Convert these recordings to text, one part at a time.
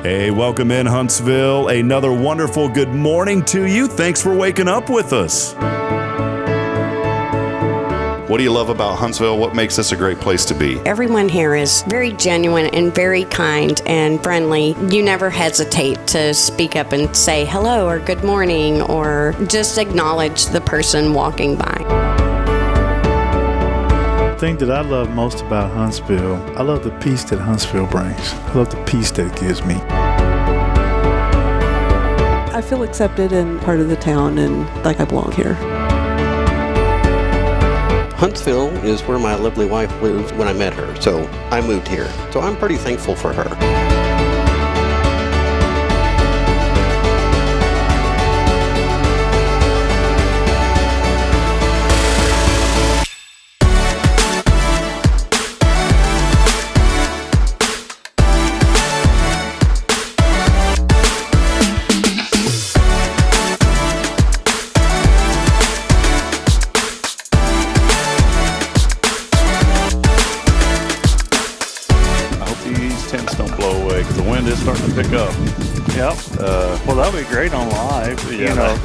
Hey, welcome in Huntsville. Another wonderful good morning to you. Thanks for waking up with us. What do you love about Huntsville? What makes this a great place to be? Everyone here is very genuine and very kind and friendly. You never hesitate to speak up and say hello or good morning or just acknowledge the person walking by. The thing that I love most about Huntsville, I love the peace that Huntsville brings. I love the peace that it gives me. I feel accepted and part of the town and like I belong here. Huntsville is where my lovely wife lived when I met her, so I moved here. So I'm pretty thankful for her. Starting to pick up. Yep. Well, that'll be great on live,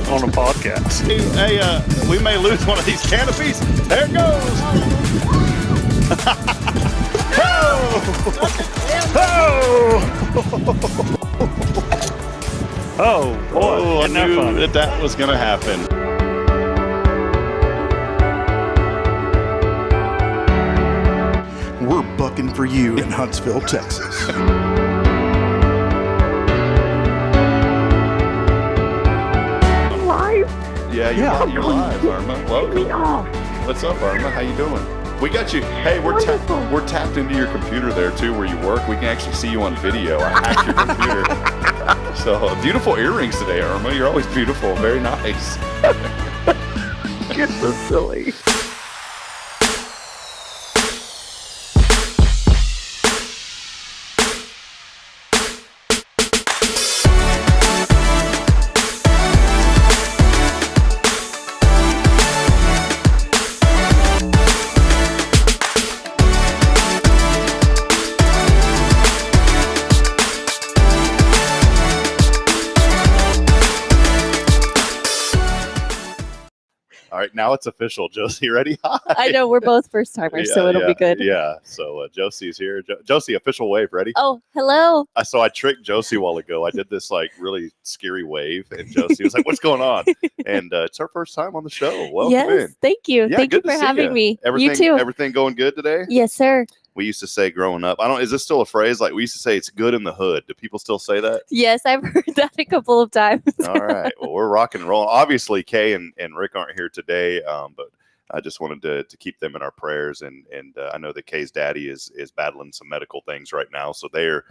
on a podcast. Hey, we may lose one of these canopies. There it goes. Oh, boy. I knew that was going to happen. We're bucking for you in Huntsville, Texas. Yeah, you're live, Irma. Welcome. What's up, Irma? How you doing? We got you. Hey, we're tapped into your computer there too, where you work. We can actually see you on video. I hacked your computer. So beautiful earrings today, Irma. You're always beautiful. Very nice. You're so silly. right, now it's official. Josie, ready? Hi. I know we're both first timers, so it'll be good. Yeah. So Josie's here. Josie, official wave. Ready? Oh, hello. So I tricked Josie a while ago. I did this like really scary wave, and Josie was like, "What's going on?" And it's her first time on the show. Welcome in. Thank you. Yeah, Thank you good to for see having ya. me. Everything, You too. Everything going good today? Yes, sir. We used to say growing up. Is this still a phrase? Like we used to say, "It's good in the hood." Do people still say that? Yes, I've heard that a couple of times. All right. Well, we're rocking and rolling. Obviously, Kay and Rick aren't here today, but I just wanted to keep them in our prayers. And I know that Kay's daddy is battling some medical things right now, so they're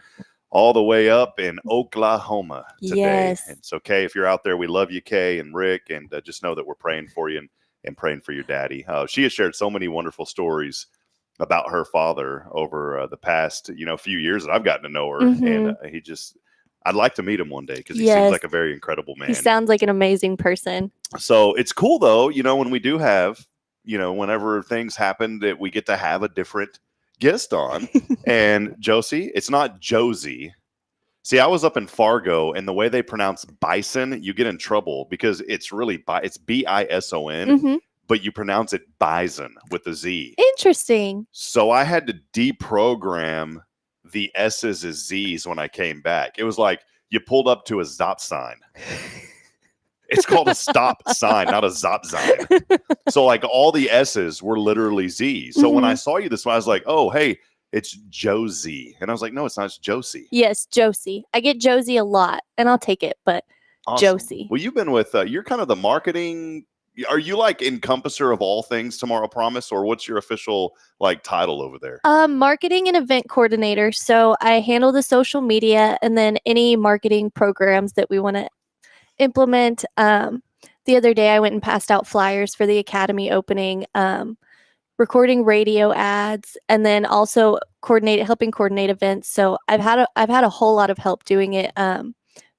all the way up in Oklahoma today. Yes. And so, Kay, if you're out there, we love you, Kay and Rick, and just know that we're praying for you and praying for your daddy. She has shared so many wonderful stories about her father over the past, few years that I've gotten to know her. And I'd like to meet him one day because he seems like a very incredible man. He sounds like an amazing person. So it's cool though, when we do have, whenever things happen that we get to have a different guest on. And Josie, it's not Josie. See, I was up in Fargo, and the way they pronounce bison, you get in trouble because it's really it's Bison. But you pronounce it bison with a Z. Interesting. So I had to deprogram the S's as Z's when I came back. It was like you pulled up to a stop sign. It's called a stop sign, not a stop sign. So like all the S's were literally Z's. So when I saw you this one, I was like, oh, hey, it's Josie. And I was like, no, it's not. It's Josie. Yes, Josie. I get Josie a lot, and I'll take it, but Awesome. Josie. Well, you've been with, you're kind of the marketing. Are you like encompasser of all things Tomorrow Promise, or what's your official like title over there? Marketing and event coordinator. So I handle the social media and then any marketing programs that we want to implement. The other day I went and passed out flyers for the Academy opening, recording radio ads, and then also helping coordinate events. So I've had a whole lot of help doing it.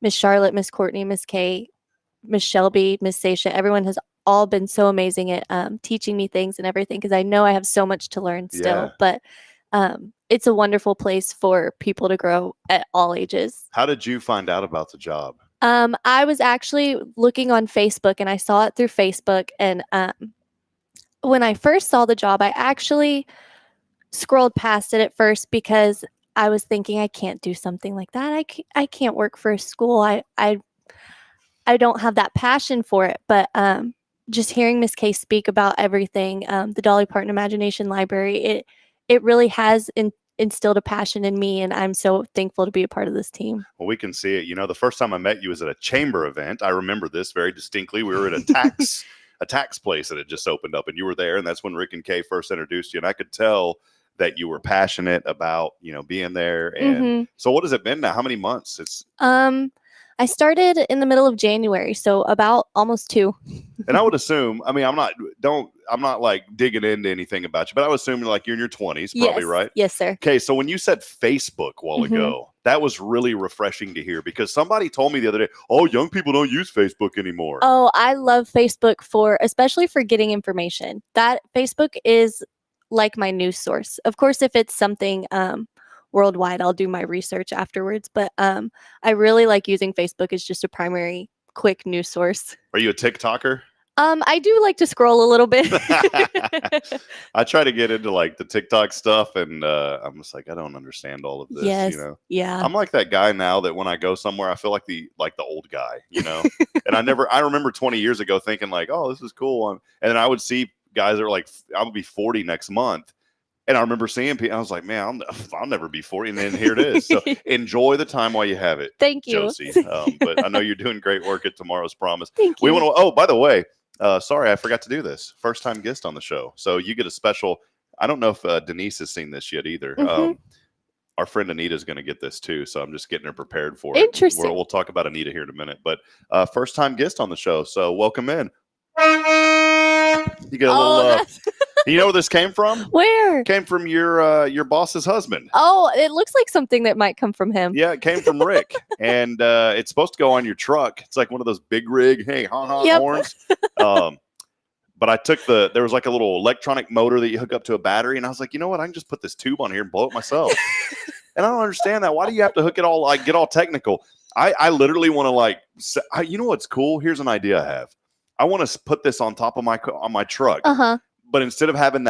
Miss Charlotte, Miss Courtney, Miss Kay, Miss Shelby, Miss Sasha, everyone has all been so amazing at teaching me things and everything, because I know I have so much to learn still. But it's a wonderful place for people to grow at all ages. How did you find out about the job? I was actually looking on Facebook, and I saw it through Facebook. And when I first saw the job, I actually scrolled past it at first because I was thinking, I can't do something like that. I can't work for a school. I don't have that passion for it. But just hearing Miss Kay speak about everything, the Dolly Parton Imagination Library, it really has instilled a passion in me, and I'm so thankful to be a part of this team. Well, we can see it. The first time I met you was at a chamber event. I remember this very distinctly. We were at a tax place that had just opened up, and you were there, and that's when Rick and Kay first introduced you, and I could tell that you were passionate about being there. And so what has it been now? How many months? It's I started in the middle of January, so about almost 2. And I would assume, I'm not like digging into anything about you, but I would assume like you're in your 20s, probably, right? Yes, sir. Okay, so when you said Facebook a while ago, that was really refreshing to hear, because somebody told me the other day, oh, young people don't use Facebook anymore. Oh, I love Facebook especially for getting information. That Facebook is like my news source. Of course, if it's something worldwide, I'll do my research afterwards. But I really like using Facebook as just a primary quick news source. Are you a TikToker? I do like to scroll a little bit. I try to get into like the TikTok stuff, and I'm just like, I don't understand all of this. Yes, yeah. I'm like that guy now that when I go somewhere, I feel like the old guy, And I remember 20 years ago thinking like, oh, this is cool, and then I would see guys that are like, I would be 40 next month. And I remember seeing people, I was like, man, I'll never be 40. And then here it is. So enjoy the time while you have it. Thank you. Josie. But I know you're doing great work at Tomorrow's Promise. Thank you. Oh, by the way, sorry, I forgot to do this. First time guest on the show. So you get a special, I don't know if Denise has seen this yet either. Our friend Anita is going to get this too. So I'm just getting her prepared for it. Interesting. We'll talk about Anita here in a minute. But first time guest on the show. So welcome in. You get a little... You know where this came from? Where? It came from your boss's husband. Oh, it looks like something that might come from him. Yeah, it came from Rick. And it's supposed to go on your truck. It's like one of those big rig, hey, horns. But I took there was like a little electronic motor that you hook up to a battery. And I was like, you know what? I can just put this tube on here and blow it myself. And I don't understand that. Why do you have to hook it all, like get all technical? I literally want to you know what's cool? Here's an idea I have. I want to put this on top of my truck. But instead of having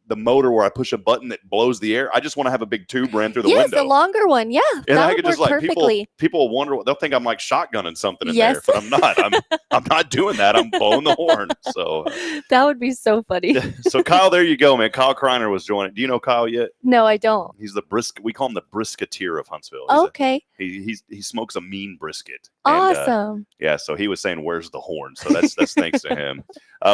the motor where I push a button that blows the air, I just want to have a big tube ran through the window. Yes, the longer one. Yeah, and that I would could work just like perfectly. people wonder, they'll think I'm like shotgunning something in Yes. there, but I'm not. I'm not doing that. I'm blowing the horn. So that would be so funny. so Kyle, there you go, man. Kyle Kreiner was joining. Do you know Kyle yet? No, I don't. He's we call him the brisketeer of Huntsville. Okay. He smokes a mean brisket. Awesome. Yeah, so he was saying, "Where's the horn?" So that's thanks to him.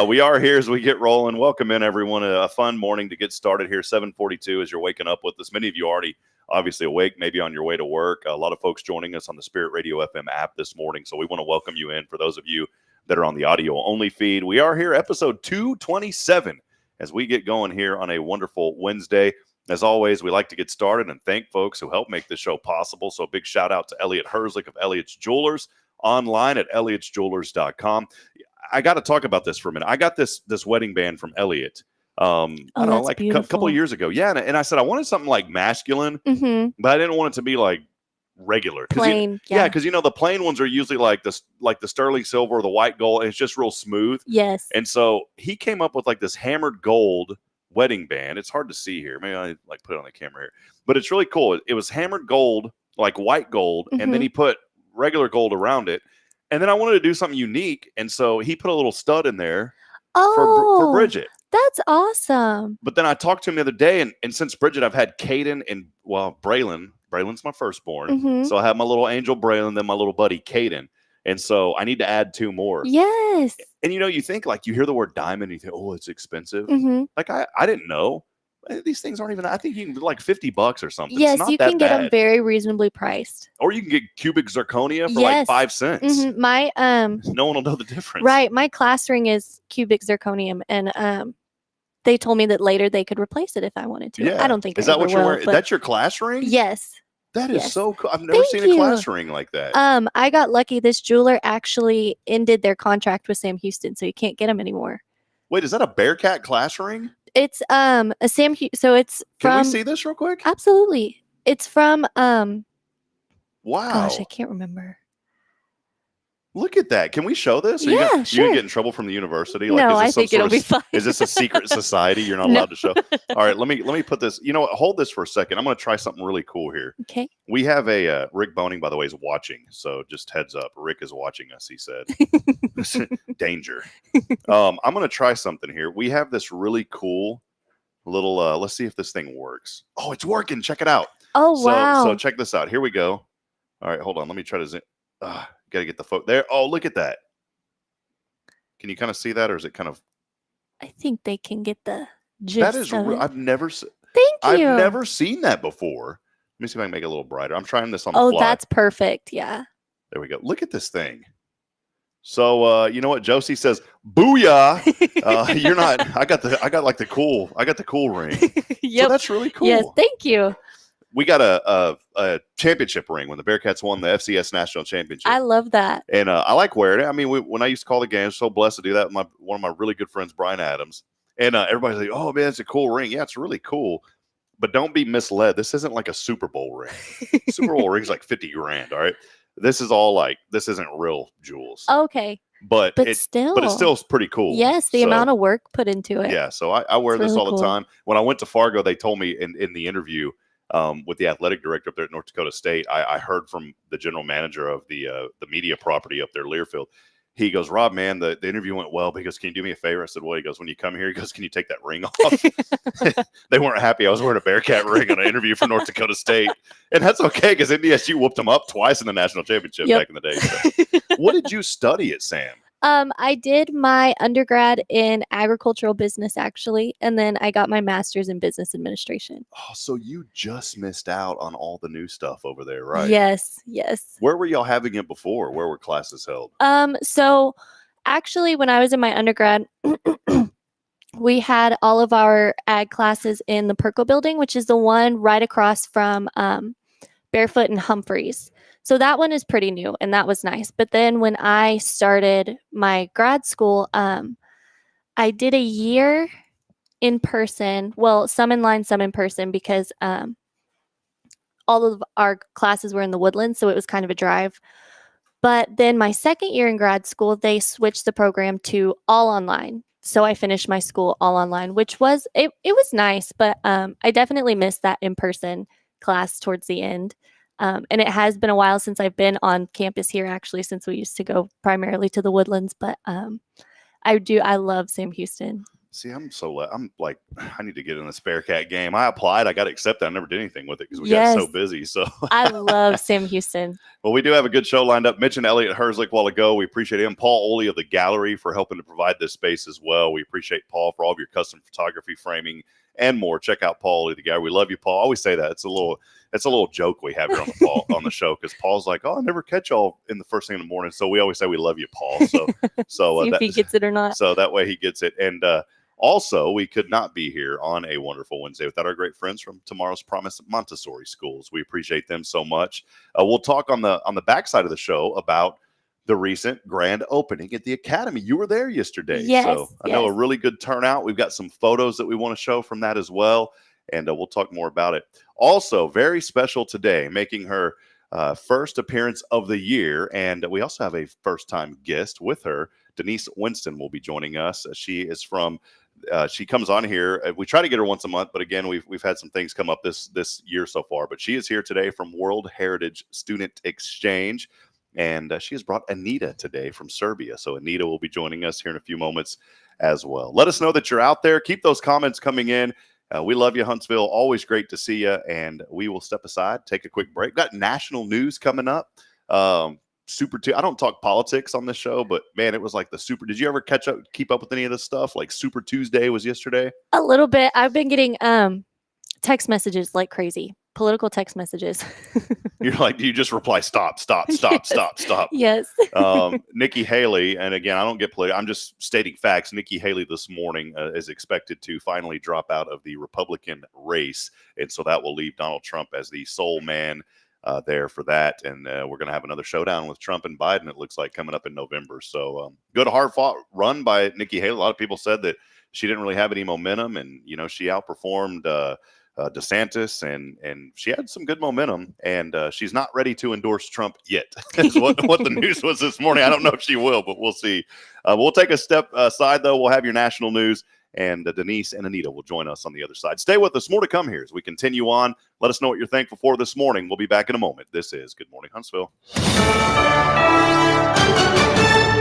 We are here as we get rolling. Welcome in, everyone. A fun morning to get started here. 7:42 as you're waking up with us. Many of you already obviously awake, maybe on your way to work. A lot of folks joining us on the Spirit Radio FM app this morning. So we want to welcome you in. For those of you that are on the audio only feed, we are here, episode 227, as we get going here on a wonderful Wednesday. As always, we like to get started and thank folks who help make this show possible. So a big shout out to Elliot Herzlich of Elliot's Jewelers, online at elliotsjewelers.com. I got to talk about this for a minute. I got this wedding band from Elliot. I don't know, like a couple of years ago. Yeah. And I said, I wanted something like masculine, but I didn't want it to be like regular. Plain. Because the plain ones are usually like the sterling silver or the white gold. And it's just real smooth. Yes. And so he came up with like this hammered gold wedding band. It's hard to see here. Maybe I like put it on the camera here, but it's really cool. It was hammered gold, like white gold, and then he put regular gold around it. And then I wanted to do something unique, and so he put a little stud in there for Bridget. That's awesome. But then I talked to him the other day, and since Bridget, I've had Caden and Braylon. Braylon's my firstborn, so I have my little angel Braylon, then my little buddy Caden. And so I need to add 2 more. Yes. And you think, like, you hear the word diamond and you think, oh, it's expensive. Like, I didn't know. These things aren't even, I think you can do like $50 or something. Yes, it's not you that can get bad. them very reasonably priced. Or you can get cubic zirconia for like 5 cents. My no one will know the difference. Right. My class ring is cubic zirconium, and they told me that later they could replace it if I wanted to. Yeah. I don't think is that what you're wearing? But That's your class ring? yes. That is so cool. I've never seen a class ring like that. I got lucky. This jeweler actually ended their contract with Sam Houston, so you can't get them anymore. Wait, is that a Bearcat class ring? It's a Sam. So it's from. Can we see this real quick? Absolutely. It's from. Wow. Gosh, I can't remember. Look at that. Can we show this? Are Yeah, you gonna sure. get in trouble from the university? No, is this I some think it'll sort be of, fine. Is this a secret society you're not No. allowed to show? All right, let me put this. You know what? Hold this for a second. I'm going to try something really cool here. Okay. We have a Rick Boning, by the way, is watching. So just heads up. Rick is watching us, he said. Danger. I'm going to try something here. We have this really cool little, let's see if this thing works. Oh, it's working. Check it out. Oh, wow. So check this out. Here we go. All right, hold on. Let me try to zoom. Got to get the photo there. Oh, look at that. Can you kind of see that, or is it kind of? I think they can get the gist That is. of it. I've never. Thank you. I've never seen that before. Let me see if I can make it a little brighter. I'm trying this on the Oh, fly. that's perfect. Yeah. There we go. Look at this thing. So you know what Josie says? Booyah! You're not. I got the cool ring. Yep. So that's really cool. Yes. Thank you. We got a championship ring when the Bearcats won the FCS national championship. I love that. And I like wearing it. I mean, when I used to call the games, so blessed to do that with one of my really good friends, Brian Adams. And everybody's like, oh, man, it's a cool ring. Yeah, it's really cool. But don't be misled. This isn't like a Super Bowl ring. Super Bowl ring's like $50,000, all right? This isn't real jewels. Okay. But it's still pretty cool. Yes, the amount of work put into it. Yeah, so I wear It's this really all the cool. time. When I went to Fargo, they told me in the interview with the athletic director up there at North Dakota State, I heard from the general manager of the media property up there, Learfield. He goes, Rob, man, the interview went well. Because can you do me a favor? I said, well, he goes, when you come here, he goes, can you take that ring off? They weren't happy. I was wearing a Bearcat ring on an interview for North Dakota State. And that's okay, because NDSU whooped them up twice in the national championship back in the day. So. What did you study at Sam? I did my undergrad in agricultural business, actually, and then I got my master's in business administration. Oh, so you just missed out on all the new stuff over there, right? Yes. Where were y'all having it before? Where were classes held? So actually, when I was in my undergrad, we had all of our ag classes in the Perko building, which is the one right across from Barefoot and Humphreys. So that one is pretty new, and that was nice. But then when I started my grad school, I did a year in person. Well, some in line, some in person, because all of our classes were in the Woodlands, so it was kind of a drive. But then my second year in grad school, they switched the program to all online. So I finished my school all online, which was, it was nice, but I definitely missed that in-person class towards the end. And it has been a while since I've been on campus here, actually, since we used to go primarily to the Woodlands. But I love Sam Houston. See, I'm like, I need to get in the Spare Cat game. I applied, I got accepted. I never did anything with it because we got so busy. So I love Sam Houston. Well, we do have a good show lined up. Mentioned Elliot Herzlich a while ago. We appreciate him. Paul Oley of the Gallery for helping to provide this space as well. We appreciate Paul for all of your custom photography, framing, and more. Check out Paul Oley, the Gallery. We love you, Paul. I always say that. It's a little joke we have here on the show because Paul's like, oh, I never catch y'all in the first thing in the morning. So we always say we love you, Paul. So See if he gets it or not. So that way he gets it. And also, we could not be here on a wonderful Wednesday without our great friends from Tomorrow's Promise Montessori Schools. We appreciate them so much. We'll talk on the backside of the show about the recent grand opening at the Academy. You were there yesterday. Yes, so I know a really good turnout. We've got some photos that we want to show from that as well, and we'll talk more about it. Also, very special today, making her first appearance of the year, and we also have a first-time guest with her. Denise Winston will be joining us. She is from she comes on here. We try to get her once a month, but again, we've had some things come up this year so far. But she is here today from World Heritage Student Exchange, and she has brought Anita today from Serbia. So Anita will be joining us here in a few moments as well. Let us know that you're out there. Keep those comments coming in. We love you, Huntsville. Always great to see you. And we will step aside, take a quick break. Got national news coming up. Super Tuesday. I don't talk politics on this show, but man, it was like did you ever keep up with any of this stuff? Like Super Tuesday was yesterday. A little bit. I've been getting text messages like crazy, political text messages. You're like, do you just reply, stop. Yes. Nikki Haley, and again, I don't get political. I'm just stating facts. Nikki Haley this morning is expected to finally drop out of the Republican race. And so that will leave Donald Trump as the sole man there for that. And we're going to have another showdown with Trump and Biden, it looks like, coming up in November. So good, hard-fought run by Nikki Haley. A lot of people said that she didn't really have any momentum, and, she outperformed DeSantis, and she had some good momentum, and she's not ready to endorse Trump yet. Is what the news was this morning. I don't know if she will, but we'll see. We'll take a step aside, though. We'll have your national news, and Denise and Anita will join us on the other side. Stay with us. More to come here as we continue on. Let us know what you're thankful for this morning. We'll be back in a moment. This is Good Morning Huntsville.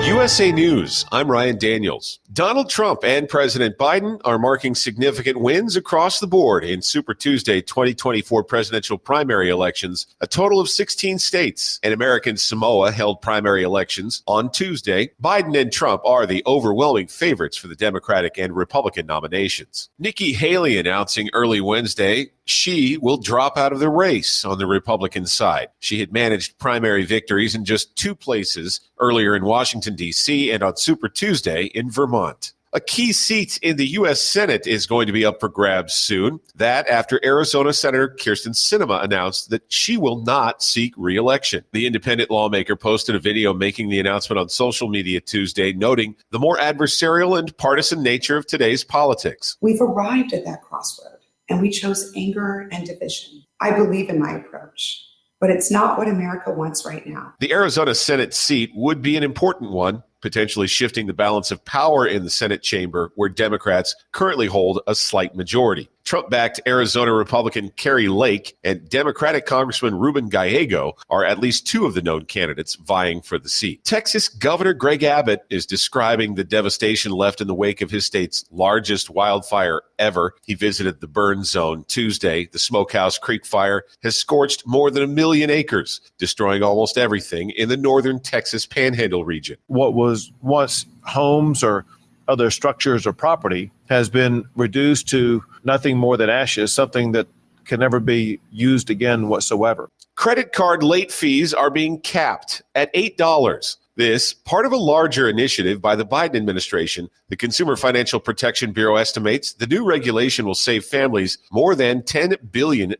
USA News, I'm Ryan Daniels. Donald Trump and President Biden are marking significant wins across the board in Super Tuesday 2024 presidential primary elections. A total of 16 states and American Samoa held primary elections on Tuesday. Biden and Trump are the overwhelming favorites for the Democratic and Republican nominations. Nikki Haley announcing early Wednesday she will drop out of the race on the Republican side. She had managed primary victories in just 2 places, earlier in Washington, D.C., and on Super Tuesday in Vermont. A key seat in the U.S. Senate is going to be up for grabs soon. That after Arizona Senator Kyrsten Sinema announced that she will not seek re-election. The independent lawmaker posted a video making the announcement on social media Tuesday, noting the more adversarial and partisan nature of today's politics. We've arrived at that crossroad, and we chose anger and division. I believe in my approach, but it's not what America wants right now. The Arizona Senate seat would be an important one, potentially shifting the balance of power in the Senate chamber, where Democrats currently hold a slight majority. Trump-backed Arizona Republican Kari Lake and Democratic Congressman Ruben Gallego are at least 2 of the known candidates vying for the seat. Texas Governor Greg Abbott is describing the devastation left in the wake of his state's largest wildfire ever. He visited the burn zone Tuesday. The Smokehouse Creek fire has scorched more than 1 million acres, destroying almost everything in the northern Texas Panhandle region. What was once homes or other structures or property has been reduced to nothing more than ashes, something that can never be used again whatsoever. Credit card late fees are being capped at $8. This, part of a larger initiative by the Biden administration. The Consumer Financial Protection Bureau estimates the new regulation will save families more than $10 billion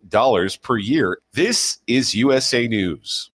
per year. This is USA News.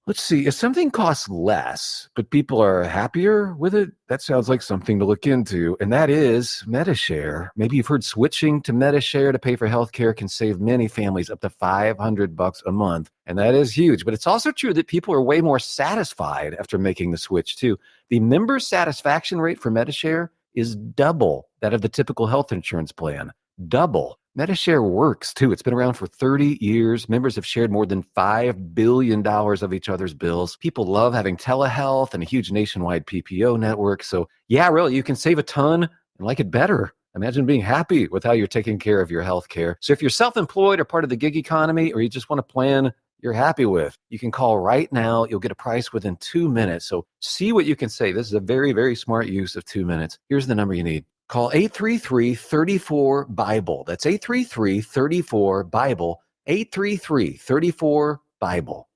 Let's see. If something costs less, but people are happier with it, that sounds like something to look into. And that is MediShare. Maybe you've heard switching to MediShare to pay for healthcare can save many families up to $500 a month. And that is huge. But it's also true that people are way more satisfied after making the switch, too. The member satisfaction rate for MediShare is double that of the typical health insurance plan. Double. MediShare works, too. It's been around for 30 years. Members have shared more than $5 billion of each other's bills. People love having telehealth and a huge nationwide PPO network. So, yeah, really, you can save a ton and like it better. Imagine being happy with how you're taking care of your health care. So if you're self-employed or part of the gig economy, or you just want a plan you're happy with, you can call right now. You'll get a price within 2 minutes. So see what you can save. This is a very, very smart use of 2 minutes. Here's the number you need. Call 833-34-BIBLE. That's 833-34-BIBLE. 833-34-BIBLE.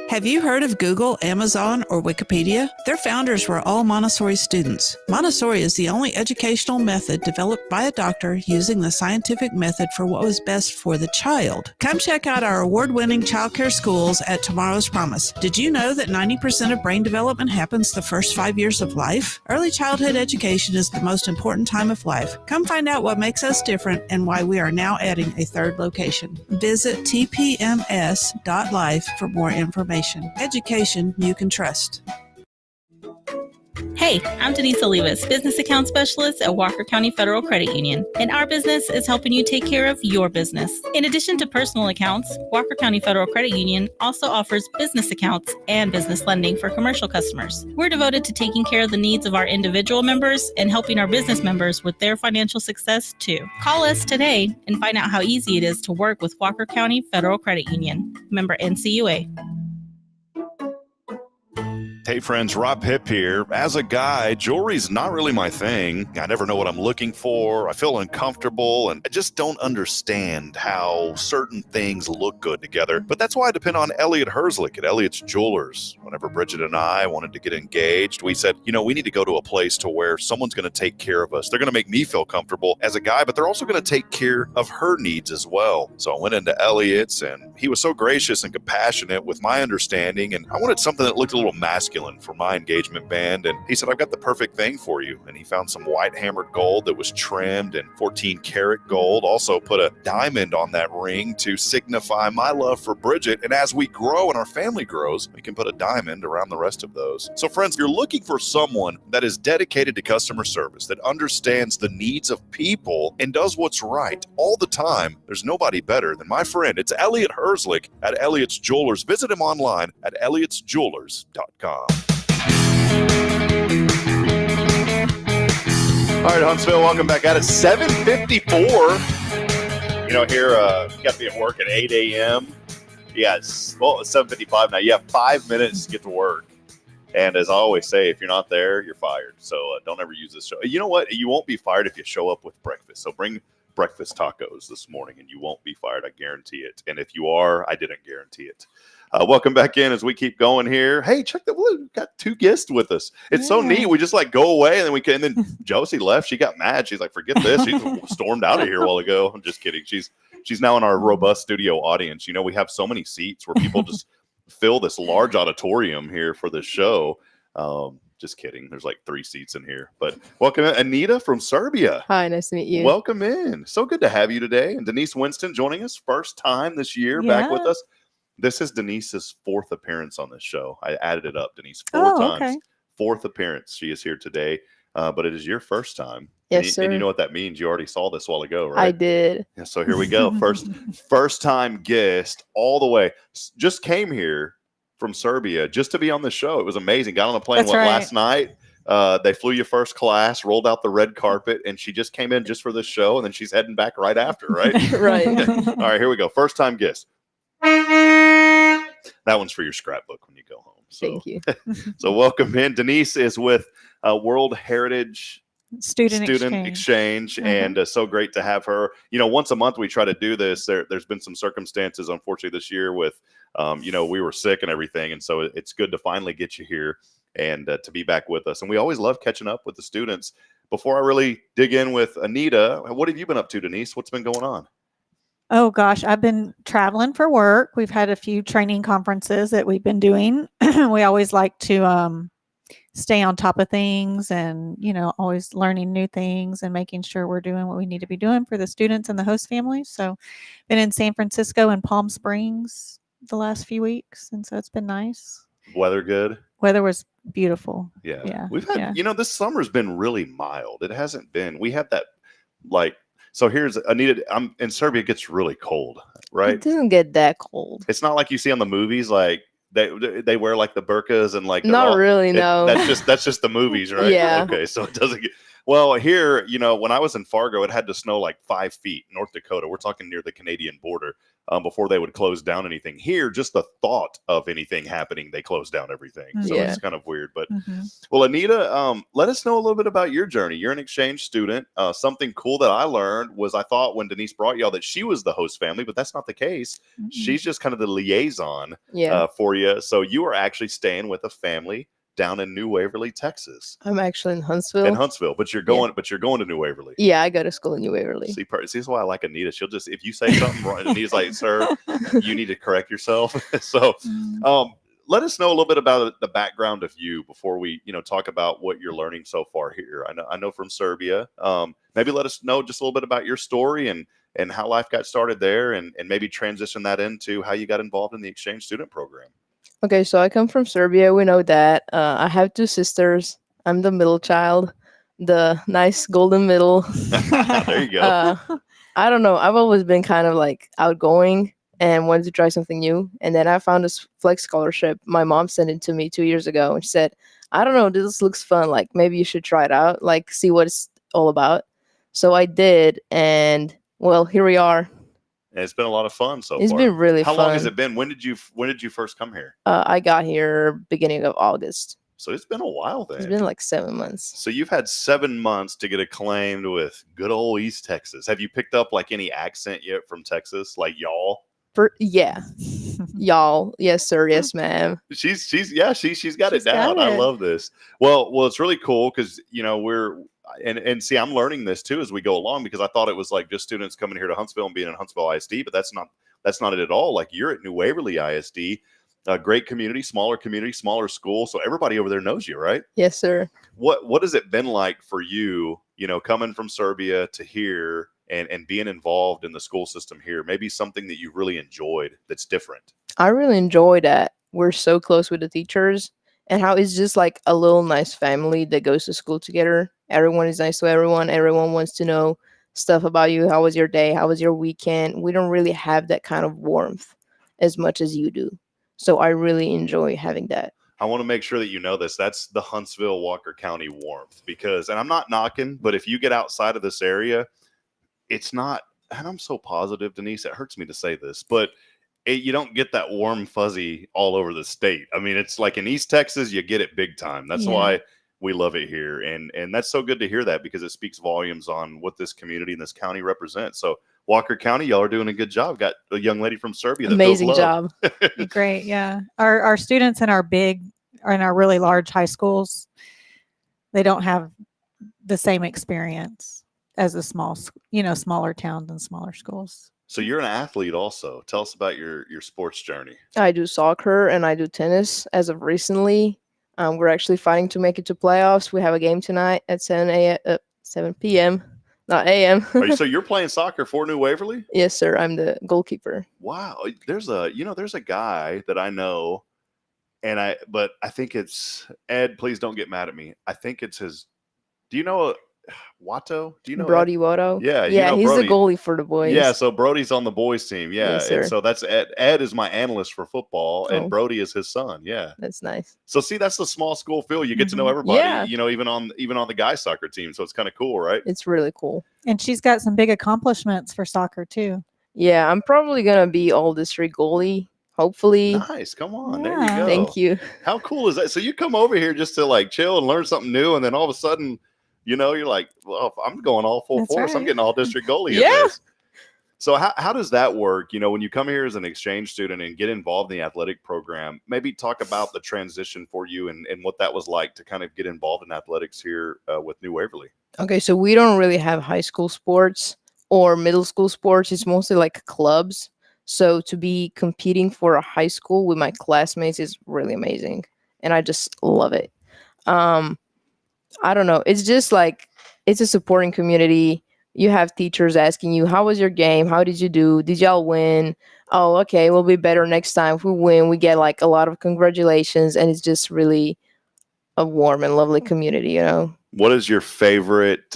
Have you heard of Google, Amazon, or Wikipedia? Their founders were all Montessori students. Montessori is the only educational method developed by a doctor using the scientific method for what was best for the child. Come check out our award-winning childcare schools at Tomorrow's Promise. Did you know that 90% of brain development happens the first 5 years of life? Early childhood education is the most important time of life. Come find out what makes us different and why we are now adding a third location. Visit tpms.life for more information. Education you can trust. Hey, I'm Denise Olivas, Business Account Specialist at Walker County Federal Credit Union, and our business is helping you take care of your business. In addition to personal accounts, Walker County Federal Credit Union also offers business accounts and business lending for commercial customers. We're devoted to taking care of the needs of our individual members and helping our business members with their financial success too. Call us today and find out how easy it is to work with Walker County Federal Credit Union. Member NCUA. Hey friends, Rob Hip here. As a guy, jewelry's not really my thing. I never know what I'm looking for. I feel uncomfortable, and I just don't understand how certain things look good together. But that's why I depend on Elliot Herzlich at Elliot's Jewelers. Whenever Bridget and I wanted to get engaged, we said, we need to go to a place to where someone's going to take care of us. They're going to make me feel comfortable as a guy, but they're also going to take care of her needs as well. So I went into Elliot's, and he was so gracious and compassionate with my understanding, and I wanted something that looked a little masculine for my engagement band, and he said, I've got the perfect thing for you. And he found some white hammered gold that was trimmed in 14 karat gold, also put a diamond on that ring to signify my love for Bridget. And as we grow and our family grows, we can put a diamond around the rest of those. So friends, if you're looking for someone that is dedicated to customer service, that understands the needs of people and does what's right all the time, there's nobody better than my friend. It's Elliot Herzlich at Elliot's Jewelers. Visit him online at elliotsjewelers.com. All right, Huntsville, welcome back at it. 7:54. Here, you got to be at work at 8 a.m. Yes, well, it's 7:55 now. You have 5 minutes to get to work. And as I always say, if you're not there, you're fired. So don't ever use this show. You know what? You won't be fired if you show up with breakfast. So bring breakfast tacos this morning, and you won't be fired. I guarantee it. And if you are, I didn't guarantee it. Welcome back in as we keep going here. Hey, check that. We've got 2 guests with us. It's so neat. We just go away, and then Josie left. She got mad. She's like, forget this. She stormed out of here a while ago. I'm just kidding. She's now in our robust studio audience. We have so many seats where people just fill this large auditorium here for this show. Just kidding. There's 3 seats in here. But welcome, Anita from Serbia. Hi, nice to meet you. Welcome in. So good to have you today. And Denise Winston joining us. First time this year back with us. This is Denise's 4th appearance on this show. I added it up, Denise, 4 times. Okay. 4th appearance. She is here today, but it is your first time. Yes, sir. And you know what that means. You already saw this a while ago, right? I did. Yeah, so here we go. First time guest all the way. Just came here from Serbia just to be on the show. It was amazing. Got on a plane last night. They flew you first class, rolled out the red carpet, and she just came in just for this show, and then she's heading back right after, right? Right. All right, here we go. First time guest. That one's for your scrapbook when you go home. So, thank you. So welcome in. Denise is with World Heritage Student Exchange, and so great to have her. Once a month we try to do this. There's been some circumstances, unfortunately, this year with, we were sick and everything, and so it's good to finally get you here and to be back with us. And we always love catching up with the students. Before I really dig in with Anita, what have you been up to, Denise? What's been going on? Oh gosh, I've been traveling for work. We've had a few training conferences that we've been doing. We always like to stay on top of things and, always learning new things and making sure we're doing what we need to be doing for the students and the host families. So been in San Francisco and Palm Springs the last few weeks. And so it's been nice. Weather good? Weather was beautiful. Yeah. We've had, this summer's been really mild. It hasn't been, we had that so here's Anita, I'm in Serbia, it gets really cold, right? It doesn't get that cold. It's not like you see on the movies, like they wear like the burqas and like not really, no. That's just the movies, right? Yeah. Okay, so it doesn't get well here. When I was in Fargo, it had to snow like 5 feet, North Dakota. We're talking near the Canadian border. Before they would close down anything. Here, just the thought of anything happening, they close down everything. So it's kind of weird. But well, Anita, let us know a little bit about your journey. You're an exchange student. Something cool that I learned was I thought when Denise brought y'all that she was the host family, but that's not the case. She's just kind of the liaison for you. So you are actually staying with a family down in New Waverly, Texas. I'm actually in Huntsville. But you're going to New Waverly. Yeah, I go to school in New Waverly. See, this is why I like Anita. She'll just, if you say something wrong, Anita's like, sir, you need to correct yourself. So let us know a little bit about the background of you before we, talk about what you're learning so far here. I know from Serbia. Maybe let us know just a little bit about your story and how life got started there and maybe transition that into how you got involved in the exchange student program. Okay, so I come from Serbia. We know that. I have 2 sisters. I'm the middle child, the nice golden middle. There you go. I don't know. I've always been kind of like outgoing and wanted to try something new. And then I found this flex scholarship. My mom sent it to me 2 years ago. And she said, I don't know, this looks fun. Like, maybe you should try it out, like, see what it's all about. So I did. And, well, here we are. And it's been a lot of fun so far. It's been really fun. How long has it been? When did you first come here? I got here beginning of August. So it's been a while then. It's been like 7 months. So you've had 7 months to get acclaimed with good old East Texas. Have you picked up like any accent yet from Texas? Like y'all? Yeah. Y'all. Yes, sir. Yes, ma'am. She's got it down. I love this. Well, it's really cool because we're and see, I'm learning this too as we go along because I thought it was like just students coming here to Huntsville and being in Huntsville ISD, but that's not it at all. Like you're at New Waverly ISD, a great community, smaller school, so everybody over there knows you, right? Yes, sir. What has it been like for you, coming from Serbia to here and being involved in the school system here? Maybe something that you really enjoyed that's different. I really enjoy that we're so close with the teachers and how it's just like a little nice family that goes to school together. Everyone is nice to everyone. Everyone wants to know stuff about you. How was your day? How was your weekend? We don't really have that kind of warmth as much as you do. So I really enjoy having that. I want to make sure that you know this. That's the Huntsville, Walker County warmth because, and I'm not knocking, but if you get outside of this area, it's not, and I'm so positive, Denise, it hurts me to say this, but you don't get that warm fuzzy all over the state. I mean, it's like in East Texas, you get it big time. That's why we love it here. And that's so good to hear that because it speaks volumes on what this community and this county represents. So Walker County, y'all are doing a good job. Got a young lady from Serbia. That amazing job. Great. Yeah. Our students in our really large high schools, they don't have the same experience as the smaller towns and smaller schools. So you're an athlete also. Tell us about your sports journey. I do soccer and I do tennis as of recently. We're actually fighting to make it to playoffs. We have a game tonight at 7 p.m. Not a.m. So you're playing soccer for New Waverly? Yes, sir. I'm the goalkeeper. Wow. There's a guy that I know, but I think it's Ed. Please don't get mad at me. I think it's his. Do you know Watto? Do you know Brody Watto? Yeah, he's Brody. the goalie for the boys. Yeah, so Brody's on the boys team. Yeah, yes, sir. And so that's Ed. Ed is my analyst for football, and Brody is his son. Yeah, that's nice. So see, that's the small school feel. You get to know everybody. Yeah. Even on the guys soccer team. So it's kind of cool, right? It's really cool. And she's got some big accomplishments for soccer too. Yeah, I'm probably gonna be all district goalie. Hopefully. Nice. Come on. There you go. Thank you. How cool is that? So you come over here just to like chill and learn something new, and then all of a sudden, you're like, well, I'm going all full force. Right. I'm getting all district goalie in this. So how does that work? When you come here as an exchange student and get involved in the athletic program, maybe talk about the transition for you and what that was like to kind of get involved in athletics here with New Waverly. Okay, so we don't really have high school sports or middle school sports, it's mostly like clubs. So to be competing for a high school with my classmates is really amazing, and I just love it. I don't know. It's just like it's a supporting community. You have teachers asking you, "How was your game? How did you do? Did y'all win? Oh, okay, we'll be better next time. If we win, we get like a lot of congratulations," and it's just really a warm and lovely community, What is your favorite,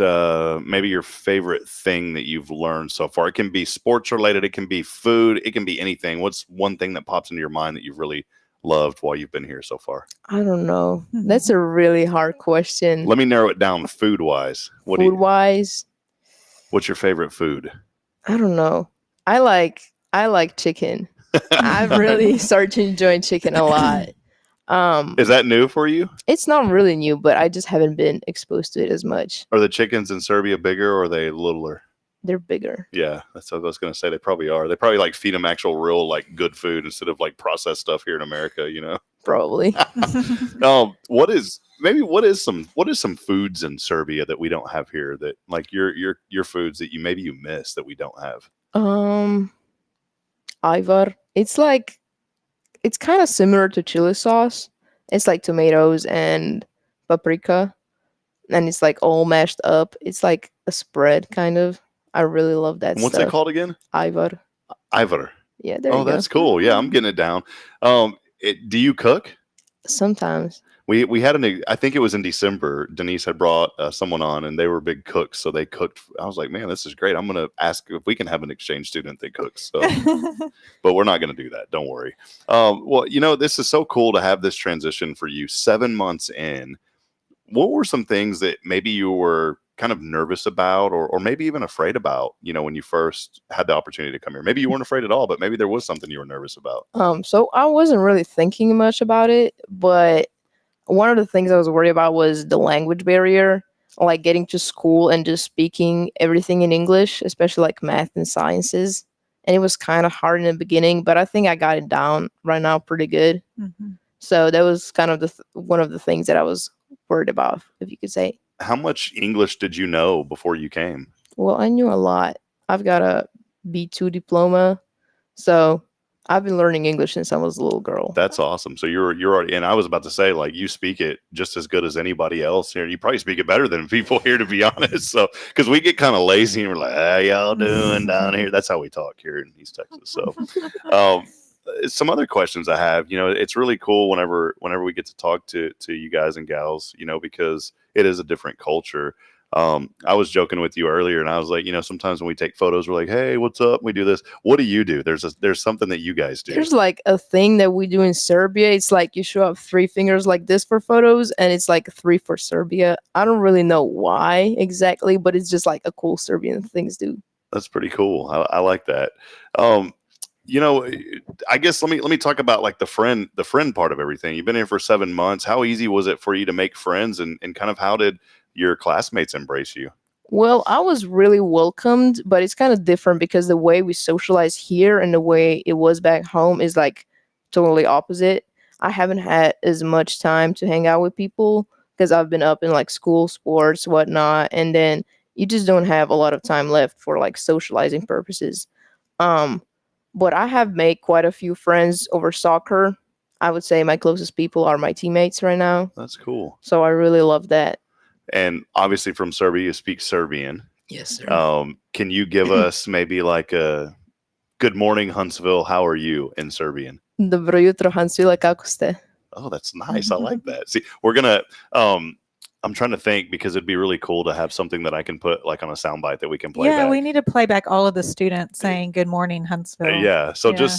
maybe your favorite thing that you've learned so far? It can be sports related, it can be food, it can be anything. What's one thing that pops into your mind that you've really loved while you've been here so far? I don't know. That's a really hard question. Let me narrow it down food wise. Food-wise, What's your favorite food? I don't know. I like chicken. I've really started to enjoy chicken a lot. Is that new for you? It's not really new, but I just haven't been exposed to it as much. Are the chickens in Serbia bigger or are they littler? They're bigger. Yeah, that's what I was going to say. They probably are. They probably like feed them actual real like good food instead of like processed stuff here in America, Probably. What is some foods in Serbia that we don't have here that like your foods that you miss that we don't have? Ivar. It's kind of similar to chili sauce. It's like tomatoes and paprika, and it's like all mashed up. It's like a spread, kind of. I really love that. What's it called again? Ivar. Ivar. Yeah, there you go. That's cool. Yeah, I'm getting it down. Do you cook? Sometimes. We had I think it was in December, Denise had brought someone on and they were big cooks. So they cooked. I was like, man, this is great. I'm going to ask if we can have an exchange student that cooks. So, but we're not going to do that. Don't worry. Well, this is so cool to have this transition for you 7 months in. What were some things that maybe you were kind of nervous about or maybe even afraid about, when you first had the opportunity to come here? Maybe you weren't afraid at all, but maybe there was something you were nervous about. So I wasn't really thinking much about it, but one of the things I was worried about was the language barrier, like getting to school and just speaking everything in English, especially like math and sciences. And it was kind of hard in the beginning, but I think I got it down right now pretty good. Mm-hmm. So that was kind of one of the things that I was worried about, if you could say. How much English did you know before you came? Well, I knew a lot. I've got a B2 diploma, so I've been learning English since I was a little girl. That's awesome. So you're already, and I was about to say, like, you speak it just as good as anybody else here. You probably speak it better than people here, to be honest. So, because we get kind of lazy and we're like, how y'all doing down here? That's how we talk here in East Texas. So, some other questions I have, it's really cool whenever we get to talk to you guys and gals, because it is a different culture. I was joking with you earlier and I was like, sometimes when we take photos, we're like, hey, what's up? We do this. What do you do? There's something that you guys do. There's like a thing that we do in Serbia. It's like you show up 3 fingers like this for photos and it's like 3 for Serbia. I don't really know why exactly, but it's just like a cool Serbian thing to do. That's pretty cool. I like that. I guess let me talk about like the friend part of everything. You've been here for 7 months. How easy was it for you to make friends and kind of how did your classmates embrace you? Well, I was really welcomed, but it's kind of different because the way we socialize here and the way it was back home is like totally opposite. I haven't had as much time to hang out with people because I've been up in like school, sports, whatnot, and then you just don't have a lot of time left for like socializing purposes. But I have made quite a few friends over soccer. I would say my closest people are my teammates right now. That's cool. So I really love that. And obviously from Serbia, you speak Serbian. Yes, sir. Can you give us maybe like a good morning, Huntsville? How are you in Serbian? Dobro jutro, Huntsville, kako ste? Oh, that's nice. I like that. See, we're going to, I'm trying to think because it'd be really cool to have something that I can put like on a soundbite that we can play back. Yeah, we need to play back all of the students saying good morning, Huntsville. Yeah. So just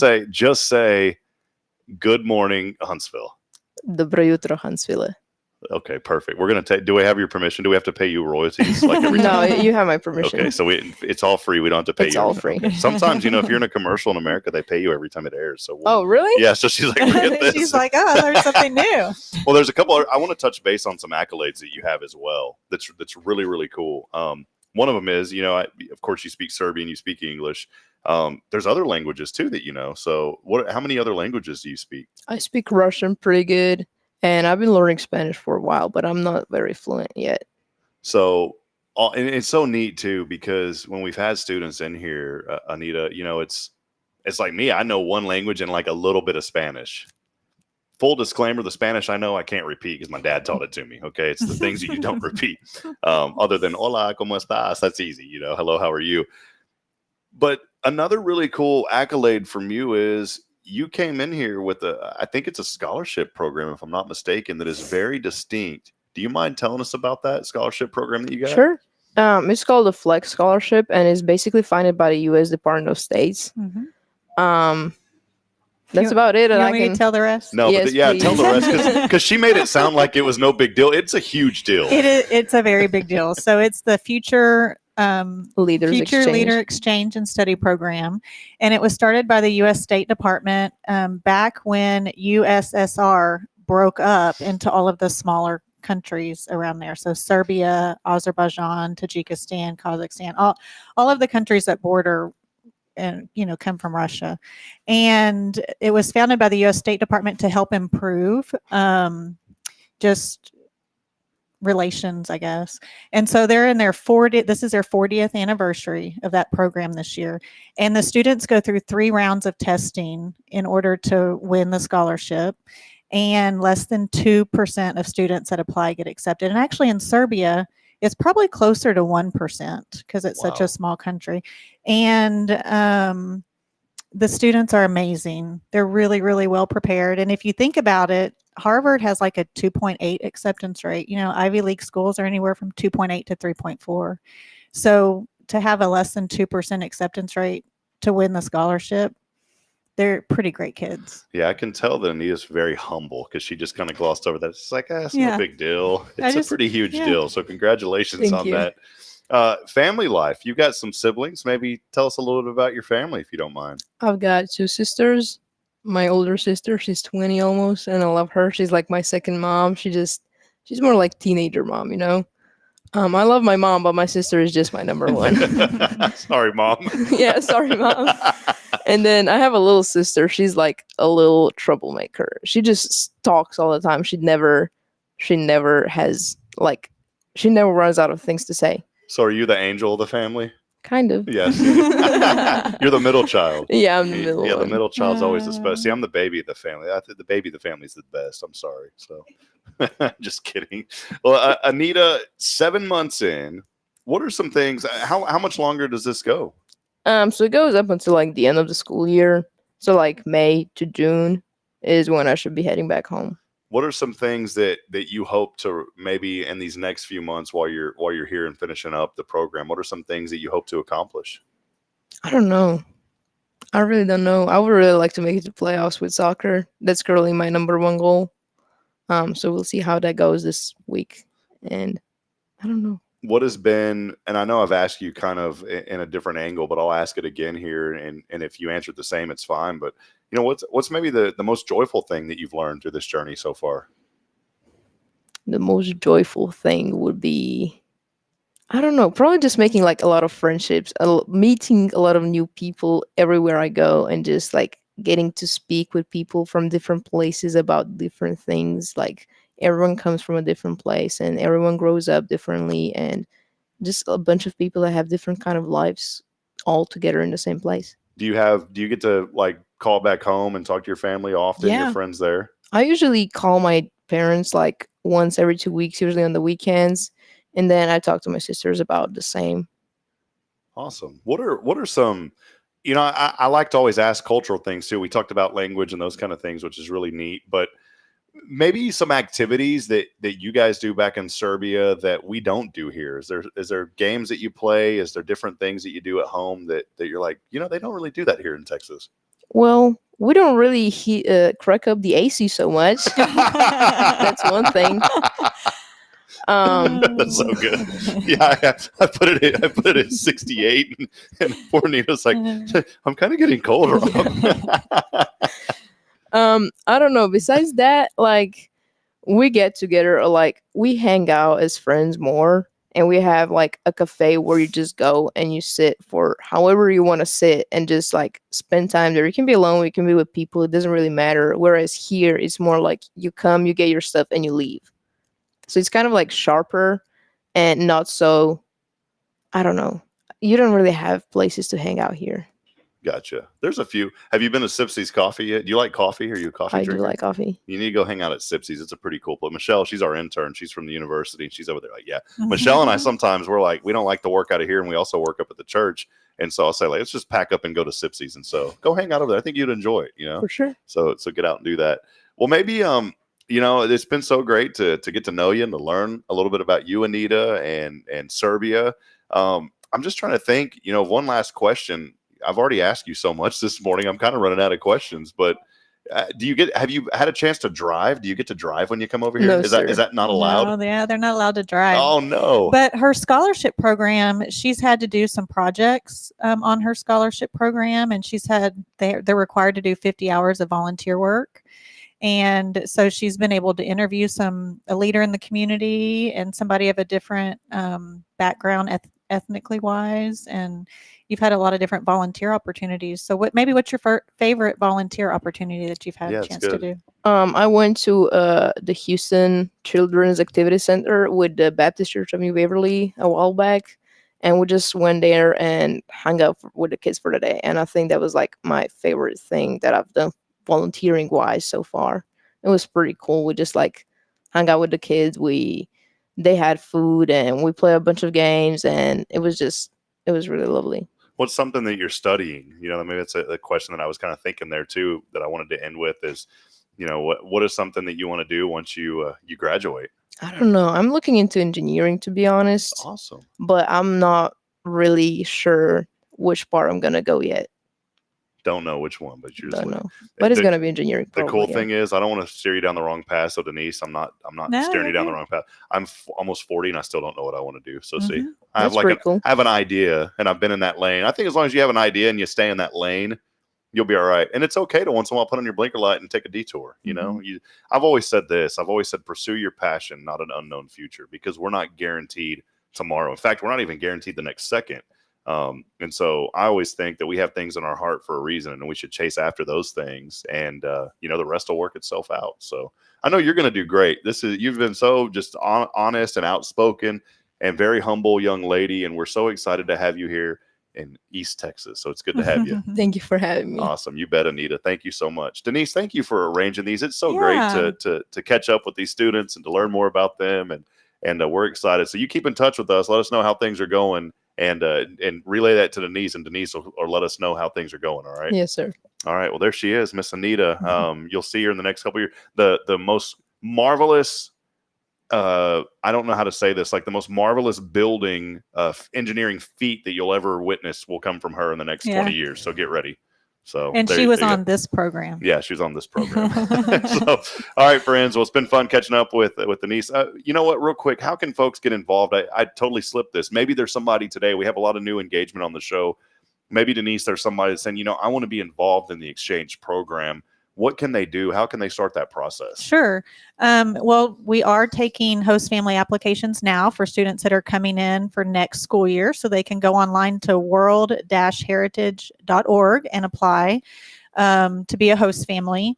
say good morning, Huntsville. Dobro jutro, Huntsville. Okay, perfect. We're going to take, do we have your permission? Do we have to pay you royalties? Like every time? No, you have my permission. Okay, so it's all free. We don't have to pay you. It's all free. Okay. Sometimes, if you're in a commercial in America, they pay you every time it airs. So oh, really? Yeah, so she's like, forget this. She's like, oh, there's something new. Well, there's a couple, I want to touch base on some accolades that you have as well. That's really, really cool. One of them is, of course you speak Serbian, you speak English. There's other languages too that you know. So how many other languages do you speak? I speak Russian pretty good. And I've been learning Spanish for a while, but I'm not very fluent yet. So And it's so neat too, because when we've had students in here, Anita, it's like me. I know one language and like a little bit of Spanish. Full disclaimer, the Spanish I know I can't repeat because my dad taught it to me. Okay. It's the things that you don't repeat. Other than hola, ¿cómo estás? That's easy. Hello, how are you? But another really cool accolade from you is you came in here with I think it's a scholarship program, if I'm not mistaken, that is very distinct. Do you mind telling us about that scholarship program that you got? Sure. It's called the Flex Scholarship, and it's basically funded by the U.S. Department of States. That's about it. You want me to tell the rest? No, Yes, but yeah, please. tell the rest, because she made it sound like it was no big deal. It's a huge deal. It's a very big deal. So it's the Future Leader Exchange and Study Program, and it was started by the U.S. State Department back when USSR broke up into all of the smaller countries around there. So Serbia, Azerbaijan, Tajikistan, Kazakhstan, all of the countries that border and come from Russia. And it was founded by the U.S. State Department to help improve just relations, I guess. And so they're in their 40th, this is their 40th anniversary of that program this year. And the students go through 3 rounds of testing in order to win the scholarship. And less than 2% of students that apply get accepted. And actually in Serbia, it's probably closer to 1% because it's such a small country. And the students are amazing. They're really, really well prepared. And if you think about it, Harvard has like a 2.8 acceptance rate. Ivy League schools are anywhere from 2.8 to 3.4. So to have a less than 2% acceptance rate to win the scholarship, they're pretty great kids. Yeah, I can tell that Anita's very humble because she just kind of glossed over that. It's like, it's no big deal. It's a pretty huge deal. So congratulations on that. Family life. You got some siblings. Maybe tell us a little bit about your family if you don't mind. I've got 2 sisters. My older sister, she's 20 almost, and I love her. She's like my second mom. She's more like teenager mom, I love my mom, but my sister is just my number one. Sorry, Mom. Yeah, sorry, Mom. And then I have a little sister. She's like a little troublemaker. She just talks all the time. She never runs out of things to say. So are you the angel of the family? Kind of. Yes. You're the middle child. Yeah, I'm the middle Yeah, the one. middle child's always the best. See, I'm the baby of the family. I think the baby of the family is the best. I'm sorry. So just kidding. Well, Anita, 7 months in, what are some things, how much longer does this go? So it goes up until like the end of the school year. So like May to June is when I should be heading back home. What are some things that you hope to maybe in these next few months while you're here and finishing up the program? What are some things that you hope to accomplish? I don't know. I really don't know. I would really like to make it to playoffs with soccer. That's currently my number one goal. So we'll see how that goes this week. And I don't know. What has been, and I know I've asked you kind of in a different angle, but I'll ask it again here. And if you answered the same, it's fine. But what's maybe the most joyful thing that you've learned through this journey so far? The most joyful thing would be, I don't know, probably just making like a lot of friendships, meeting a lot of new people everywhere I go, and just like getting to speak with people from different places about different things. Like everyone comes from a different place and everyone grows up differently, and just a bunch of people that have different kind of lives all together in the same place. Do you get to like call back home and talk to your family often? Yeah. Your friends there? I usually call my parents like once every 2 weeks, usually on the weekends. And then I talk to my sisters about the same. Awesome. What are some, I like to always ask cultural things too. We talked about language and those kind of things, which is really neat, but maybe some activities that you guys do back in Serbia that we don't do here. Is there games that you play? Is there different things that you do at home that you're like, they don't really do that here in Texas? Well, we don't really crack up the AC so much. That's one thing. That's so good. Yeah, I put it at 68, and poor Nina's like, I'm kind of getting cold. I don't know. Besides that, like we get together, or like we hang out as friends more, and we have like a cafe where you just go and you sit for however you want to sit and just like spend time there. You can be alone, you can be with people. It doesn't really matter. Whereas here, it's more like you come, you get your stuff, and you leave. So it's kind of like sharper and not so I don't know. You don't really have places to hang out here. Gotcha. There's a few. Have you been to Sipsy's Coffee yet? Do you like coffee? Are you a coffee I drinker? do like coffee. You need to go hang out at Sipsy's. It's a pretty cool place. Michelle, she's our intern. She's from the university. And she's over there like, yeah. Michelle and I sometimes we're like, we don't like to work out of here, and we also work up at the church. And so I'll say, like, let's just pack up and go to Sipsy's. And so go hang out over there. I think you'd enjoy it, you know? For sure. So get out and do that. Well, maybe you know, it's been so great to get to know you and to learn a little bit about you, Anita, and Serbia. I'm just trying to think, you know, one last question. I've already asked you so much this morning. I'm kind of running out of questions, but have you had a chance to drive? Do you get to drive when you come over here? No, Is that not allowed? No, yeah, they're not allowed to drive. Oh no. But her scholarship program, she's had to do some projects on her scholarship program, and they're required to do 50 hours of volunteer work. And so she's been able to interview a leader in the community and somebody of a different background ethnically wise, and you've had a lot of different volunteer opportunities. So what's your favorite volunteer opportunity that you've had a chance to do? I went to the Houston Children's Activity Center with the Baptist Church of New Waverly a while back, and we just went there and hung out with the kids for the day. And I think that was like my favorite thing that I've done volunteering wise so far. It was pretty cool. We just like hung out with the kids. They had food and we played a bunch of games, and it was really lovely. What's something that you're studying? You know, maybe that's a question that I was kind of thinking there too, that I wanted to end with is, you know, what is something that you want to do once you graduate? I don't know. I'm looking into engineering, to be honest. Awesome. But I'm not really sure which part I'm going to go yet. Don't know which one, but you just don't know. But it's going to be engineering. The cool thing is, I don't want to steer you down the wrong path. So Denise, I'm not steering you down the wrong path. I'm almost 40 and I still don't know what I want to do. So see, I have I have an idea, and I've been in that lane. I think as long as you have an idea and you stay in that lane, you'll be all right. And it's okay to once in a while put on your blinker light and take a detour. You know, I've always said this. I've always said, pursue your passion, not an unknown future, because we're not guaranteed tomorrow. In fact, we're not even guaranteed the next second. And so I always think that we have things in our heart for a reason, and we should chase after those things, and you know, the rest will work itself out. So I know you're going to do great. You've been so just honest and outspoken and very humble young lady, and we're so excited to have you here in East Texas. So it's good to have you. Thank you for having me. Awesome. You bet, Anita. Thank you so much. Denise, thank you for arranging these. It's so great to catch up with these students and to learn more about them, and we're excited. So you keep in touch with us. Let us know how things are going. And relay that to Denise, and Denise will let us know how things are going. All right. Yes, sir. All right. Well, there she is, Miss Anita. You'll see her in the next couple of years. The most marvelous, I don't know how to say this, like the most marvelous building engineering feat that you'll ever witness will come from her in the next 20 years. So get ready. So, and she was on this program. Yeah, she was on this program. So, all right, friends. Well, it's been fun catching up with Denise. You know what? Real quick, how can folks get involved? I totally slipped this. Maybe there's somebody today. We have a lot of new engagement on the show. Maybe Denise, there's somebody that's saying, you know, I want to be involved in the exchange program. What can they do? How can they start that process? Sure. Well, we are taking host family applications now for students that are coming in for next school year. So they can go online to world-heritage.org and apply to be a host family.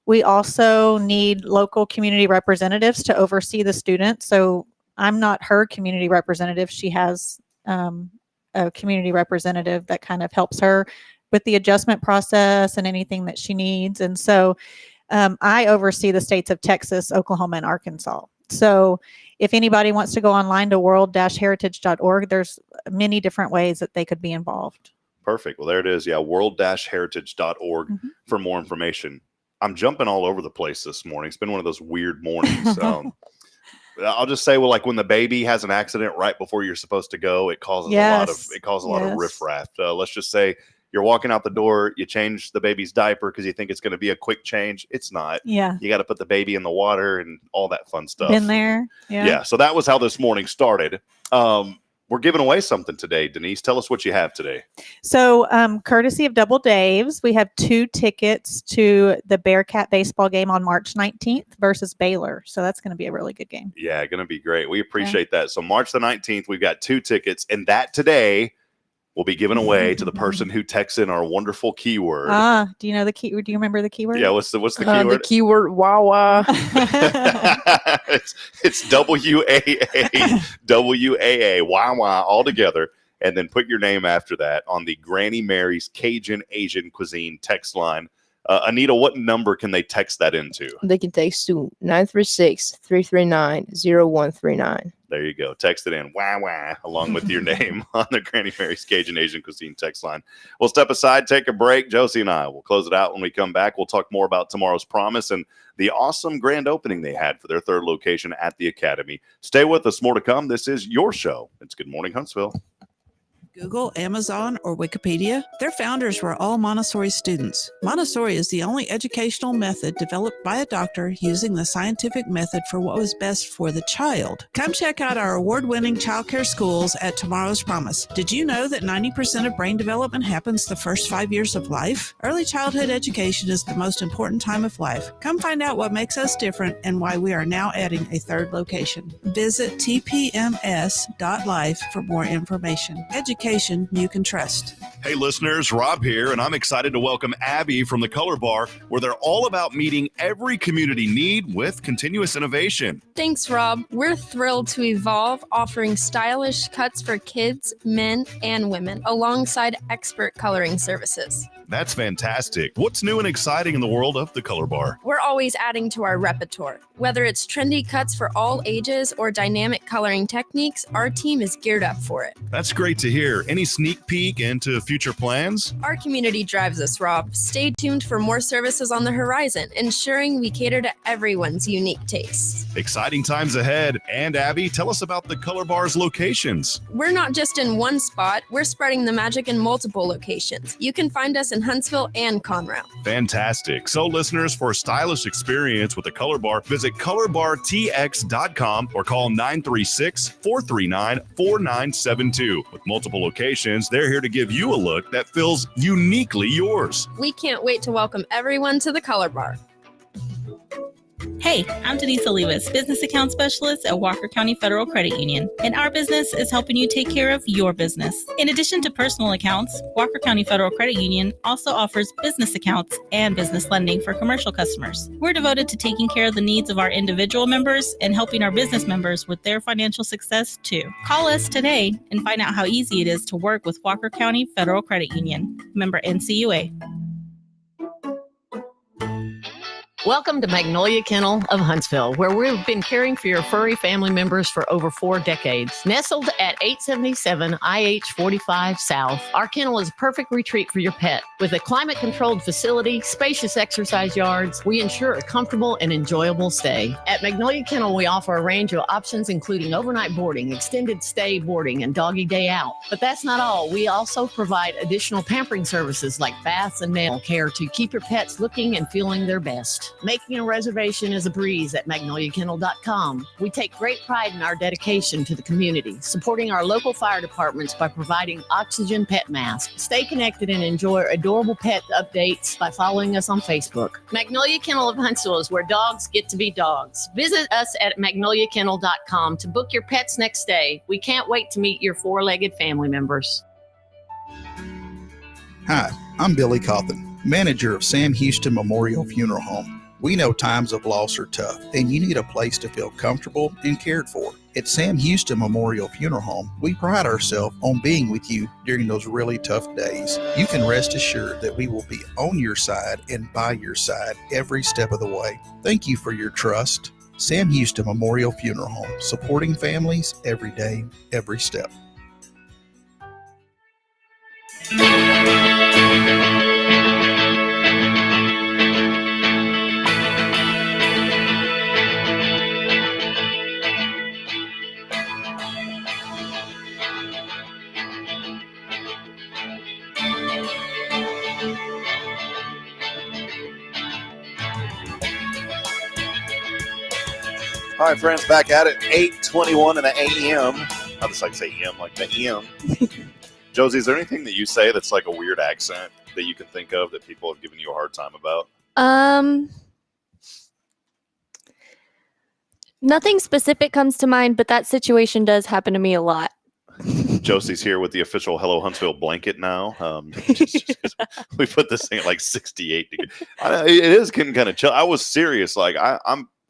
We also need local community representatives to oversee the students. So I'm not her community representative. She has a community representative that kind of helps her with the adjustment process and anything that she needs. And so I oversee the states of Texas, Oklahoma, and Arkansas. So if anybody wants to go online to world-heritage.org, there's many different ways that they could be involved. Perfect. Well, there it is. Yeah, world-heritage.org for more information. I'm jumping all over the place this morning. It's been one of those weird mornings. I'll just say, well, like when the baby has an accident right before you're supposed to go, it causes a lot of riffraff. Let's just say you're walking out the door, you change the baby's diaper because you think it's going to be a quick change. It's not. Yeah. You got to put the baby in the water and all that fun stuff. Been there. Yeah. Yeah. So that was how this morning started. We're giving away something today. Denise, tell us what you have today. So courtesy of Double Dave's, we have 2 tickets to the Bearcat baseball game on March 19th versus Baylor. So that's going to be a really good game. Yeah, going to be great. We appreciate that. So March the 19th, we've got 2 tickets, and that today will be given away to the person who texts in our wonderful keyword. Do you know the key? Do you remember the keyword? Yeah, what's the keyword? The keyword Wawa. It's WAA, WAA, Wawa all together. and then put your name after that on the Granny Mary's Cajun Asian Cuisine text line. Anita, what number can they text that into? They can text to 936-339-0139. There you go. Text it in, wah, wah, along with your name on the Granny Mary's Cajun Asian Cuisine text line. We'll step aside, take a break. Josie and I will close it out when we come back. We'll talk more about tomorrow's promise and the awesome grand opening they had for their third location at the Academy. Stay with us. More to come. This is your show. It's Good Morning Huntsville. Google, Amazon, or Wikipedia, their founders were all Montessori students. Montessori is the only educational method developed by a doctor using the scientific method for what was best for the child. Come check out our award-winning childcare schools at Tomorrow's Promise. Did you know that 90% of brain development happens the first 5 years of life? Early childhood education is the most important time of life. Come find out what makes us different and why we are now adding a third location. Visit tpms.life for more information. Education you can trust. Hey listeners, Rob here, and I'm excited to welcome Abby from the Color Bar, where they're all about meeting every community need with continuous innovation. Thanks, Rob. We're thrilled to evolve, offering stylish cuts for kids, men, and women, alongside expert coloring services. That's fantastic. What's new and exciting in the world of the Color Bar? We're always adding to our repertoire. Whether it's trendy cuts for all ages or dynamic coloring techniques, our team is geared up for it. That's great to hear. Any sneak peek into future plans? Our community drives us, Rob. Stay tuned for more services on the horizon, ensuring we cater to everyone's unique tastes. Exciting times ahead. And Abby, tell us about the Color Bar's locations. We're not just in one spot, we're spreading the magic in multiple locations. You can find us in Huntsville and Conroe. Fantastic. So listeners, for a stylish experience with the Color Bar, visit colorbartx.com or call 936-439-4972. With multiple locations, they're here to give you a look that feels uniquely yours. We can't wait to welcome everyone to the Color Bar. Hey, I'm Denise Winston, Business Account Specialist at Walker County Federal Credit Union, and our business is helping you take care of your business. In addition to personal accounts, Walker County Federal Credit Union also offers business accounts and business lending for commercial customers. We're devoted to taking care of the needs of our individual members and helping our business members with their financial success too. Call us today and find out how easy it is to work with Walker County Federal Credit Union. Member NCUA. Welcome to Magnolia Kennel of Huntsville, where we've been caring for your furry family members for over 4 decades. Nestled at 877 IH 45 South, our kennel is a perfect retreat for your pet. With a climate-controlled facility, spacious exercise yards, we ensure a comfortable and enjoyable stay. At Magnolia Kennel, we offer a range of options including overnight boarding, extended stay boarding, and doggy day out. But that's not all. We also provide additional pampering services like baths and nail care to keep your pets looking and feeling their best. Making a reservation is a breeze at magnoliakennel.com. We take great pride in our dedication to the community, supporting our local fire departments by providing oxygen pet masks. Stay connected and enjoy adorable pet updates by following us on Facebook. Magnolia Kennel of Huntsville is where dogs get to be dogs. Visit us at magnoliakennel.com to book your pet's next stay. We can't wait to meet your 4-legged family members. Hi, I'm Billy Cawthon, manager of Sam Houston Memorial Funeral Home. We know times of loss are tough, and you need a place to feel comfortable and cared for. At Sam Houston Memorial Funeral Home, we pride ourselves on being with you during those really tough days. You can rest assured that we will be on your side and by your side every step of the way. Thank you for your trust. Sam Houston Memorial Funeral Home, supporting families every day, every step. All right, friends, back at it, 8:21 in the a.m. I just like to say a.m. like the e.m. Josie, is there anything that you say that's like a weird accent that you can think of that people have given you a hard time about? Nothing specific comes to mind, but that situation does happen to me a lot. Josie's here with the official Hello Huntsville blanket now. We put this thing at like 68 degrees. It is getting kind of chill. I was serious. Like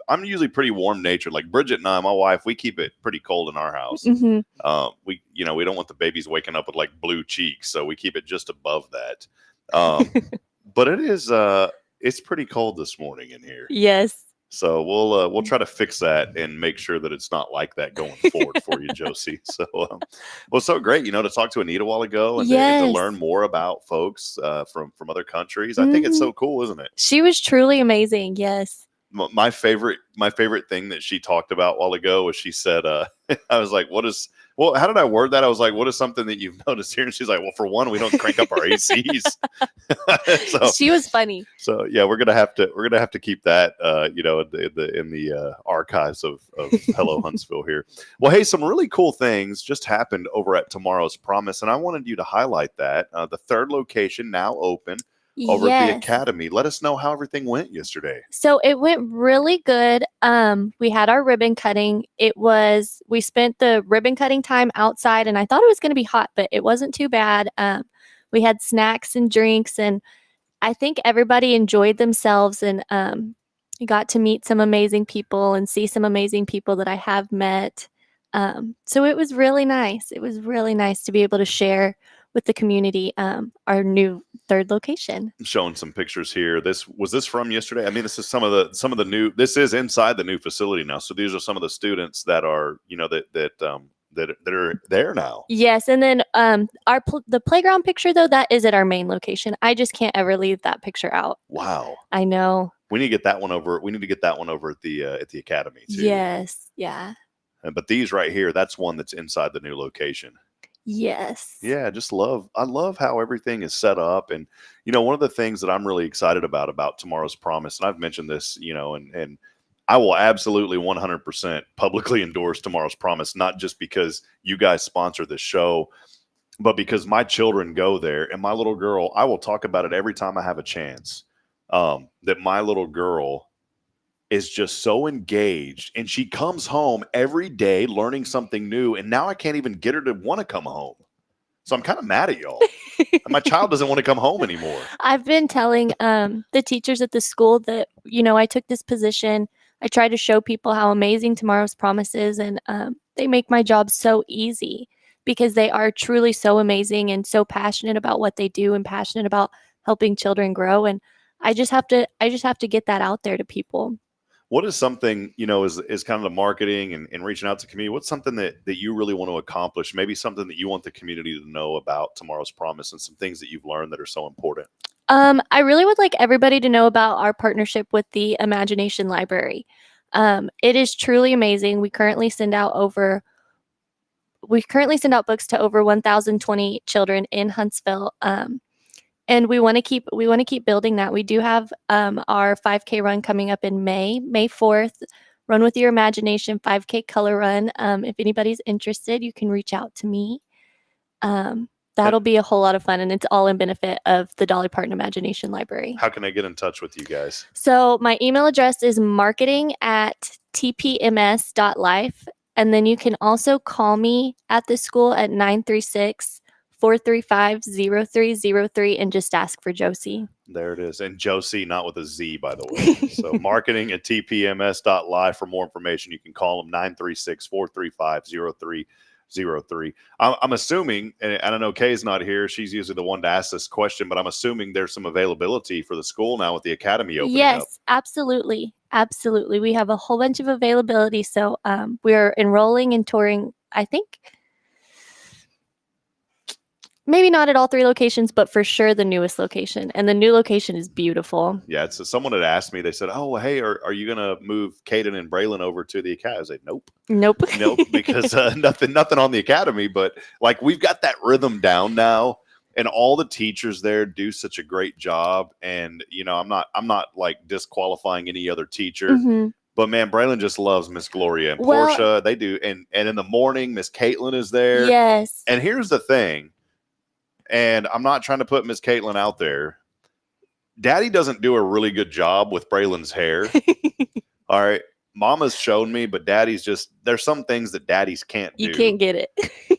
I'm usually pretty warm natured. Like Bridget and I, my wife, we keep it pretty cold in our house. We don't want the babies waking up with like blue cheeks, so we keep it just above that. But it is it's pretty cold this morning in here. Yes. So we'll try to fix that and make sure that it's not like that going forward for you, Josie. So well, so great, to talk to Anita a while ago and to learn more about folks from other countries. I think it's so cool, isn't it? She was truly amazing. Yes. My favorite thing that she talked about a while ago was she said, I was like, how did I word that? I was like, what is something that you've noticed here? And she's like, well, for one, we don't crank up our ACs. So she was funny. So yeah, we're gonna have to keep that in the archives of Hello Huntsville here. Well, hey, some really cool things just happened over at Tomorrow's Promise, and I wanted you to highlight that. The third location now open over at the Academy. Let us know how everything went yesterday. So it went really good. We had our ribbon cutting. We spent the ribbon cutting time outside, and I thought it was going to be hot, but it wasn't too bad. We had snacks and drinks, and I think everybody enjoyed themselves, and got to meet some amazing people and see some amazing people that I have met. So it was really nice. It was really nice to be able to share with the community our new third location. I'm showing some pictures here. Was this from yesterday? I mean, this is some of the new. This is inside the new facility now. So these are some of the students that are that are there now. Yes, and then the playground picture though, that is at our main location. I just can't ever leave that picture out. Wow. I know. We need to get that one over. We need to get that one over at the Academy too. Yes. Yeah. But these right here, that's one that's inside the new location. Yes. Yeah, I love how everything is set up. And, one of the things that I'm really excited about Tomorrow's Promise, and I've mentioned this, and I will absolutely 100% publicly endorse Tomorrow's Promise, not just because you guys sponsor this show, but because my children go there, and my little girl, I will talk about it every time I have a chance, that my little girl is just so engaged, and she comes home every day learning something new, and now I can't even get her to want to come home. So I'm kind of mad at y'all. My child doesn't want to come home anymore. I've been telling the teachers at the school that, I took this position. I try to show people how amazing Tomorrow's Promise is, and they make my job so easy because they are truly so amazing and so passionate about what they do and passionate about helping children grow. And I just have to get that out there to people. What is something, is kind of the marketing and reaching out to community? What's something that you really want to accomplish? Maybe something that you want the community to know about Tomorrow's Promise and some things that you've learned that are so important. I really would like everybody to know about our partnership with the Imagination Library. It is truly amazing. We currently send out books to over 1,020 children in Huntsville. And we want to keep building that. We do have our 5K run coming up in May 4th. Run with Your Imagination 5K color run. If anybody's interested, you can reach out to me. That'll be a whole lot of fun, and it's all in benefit of the Dolly Parton Imagination Library. How can I get in touch with you guys? So my email address is marketing@tpms.life, and then you can also call me at the school at 936-435-0303 and just ask for Josie. There it is. And Josie, not with a Z, by the way. So marketing@tpms.live. For more information, you can call them 936-435-0303. I'm assuming, and I don't know, Kay's not here. She's usually the one to ask this question, but I'm assuming there's some availability for the school now with the Academy opening up. Yes, absolutely. Absolutely. We have a whole bunch of availability. So we're enrolling and touring, I think, maybe not at all 3 locations, but for sure the newest location. And the new location is beautiful. Yeah, someone had asked me, they said, oh, hey, are you going to move Caden and Braylon over to the Academy? I was like, nope. Nope, because nothing on the Academy. But like, we've got that rhythm down now, and all the teachers there do such a great job. And, I'm not like disqualifying any other teacher. Mm-hmm. But man, Braylon just loves Miss Gloria and Portia. They do. And in the morning, Miss Caitlin is there. Yes. And here's the thing. And I'm not trying to put Miss Caitlin out there. Daddy doesn't do a really good job with Braylon's hair. All right. Mama's shown me, but there's some things that daddies can't do. You can't get it.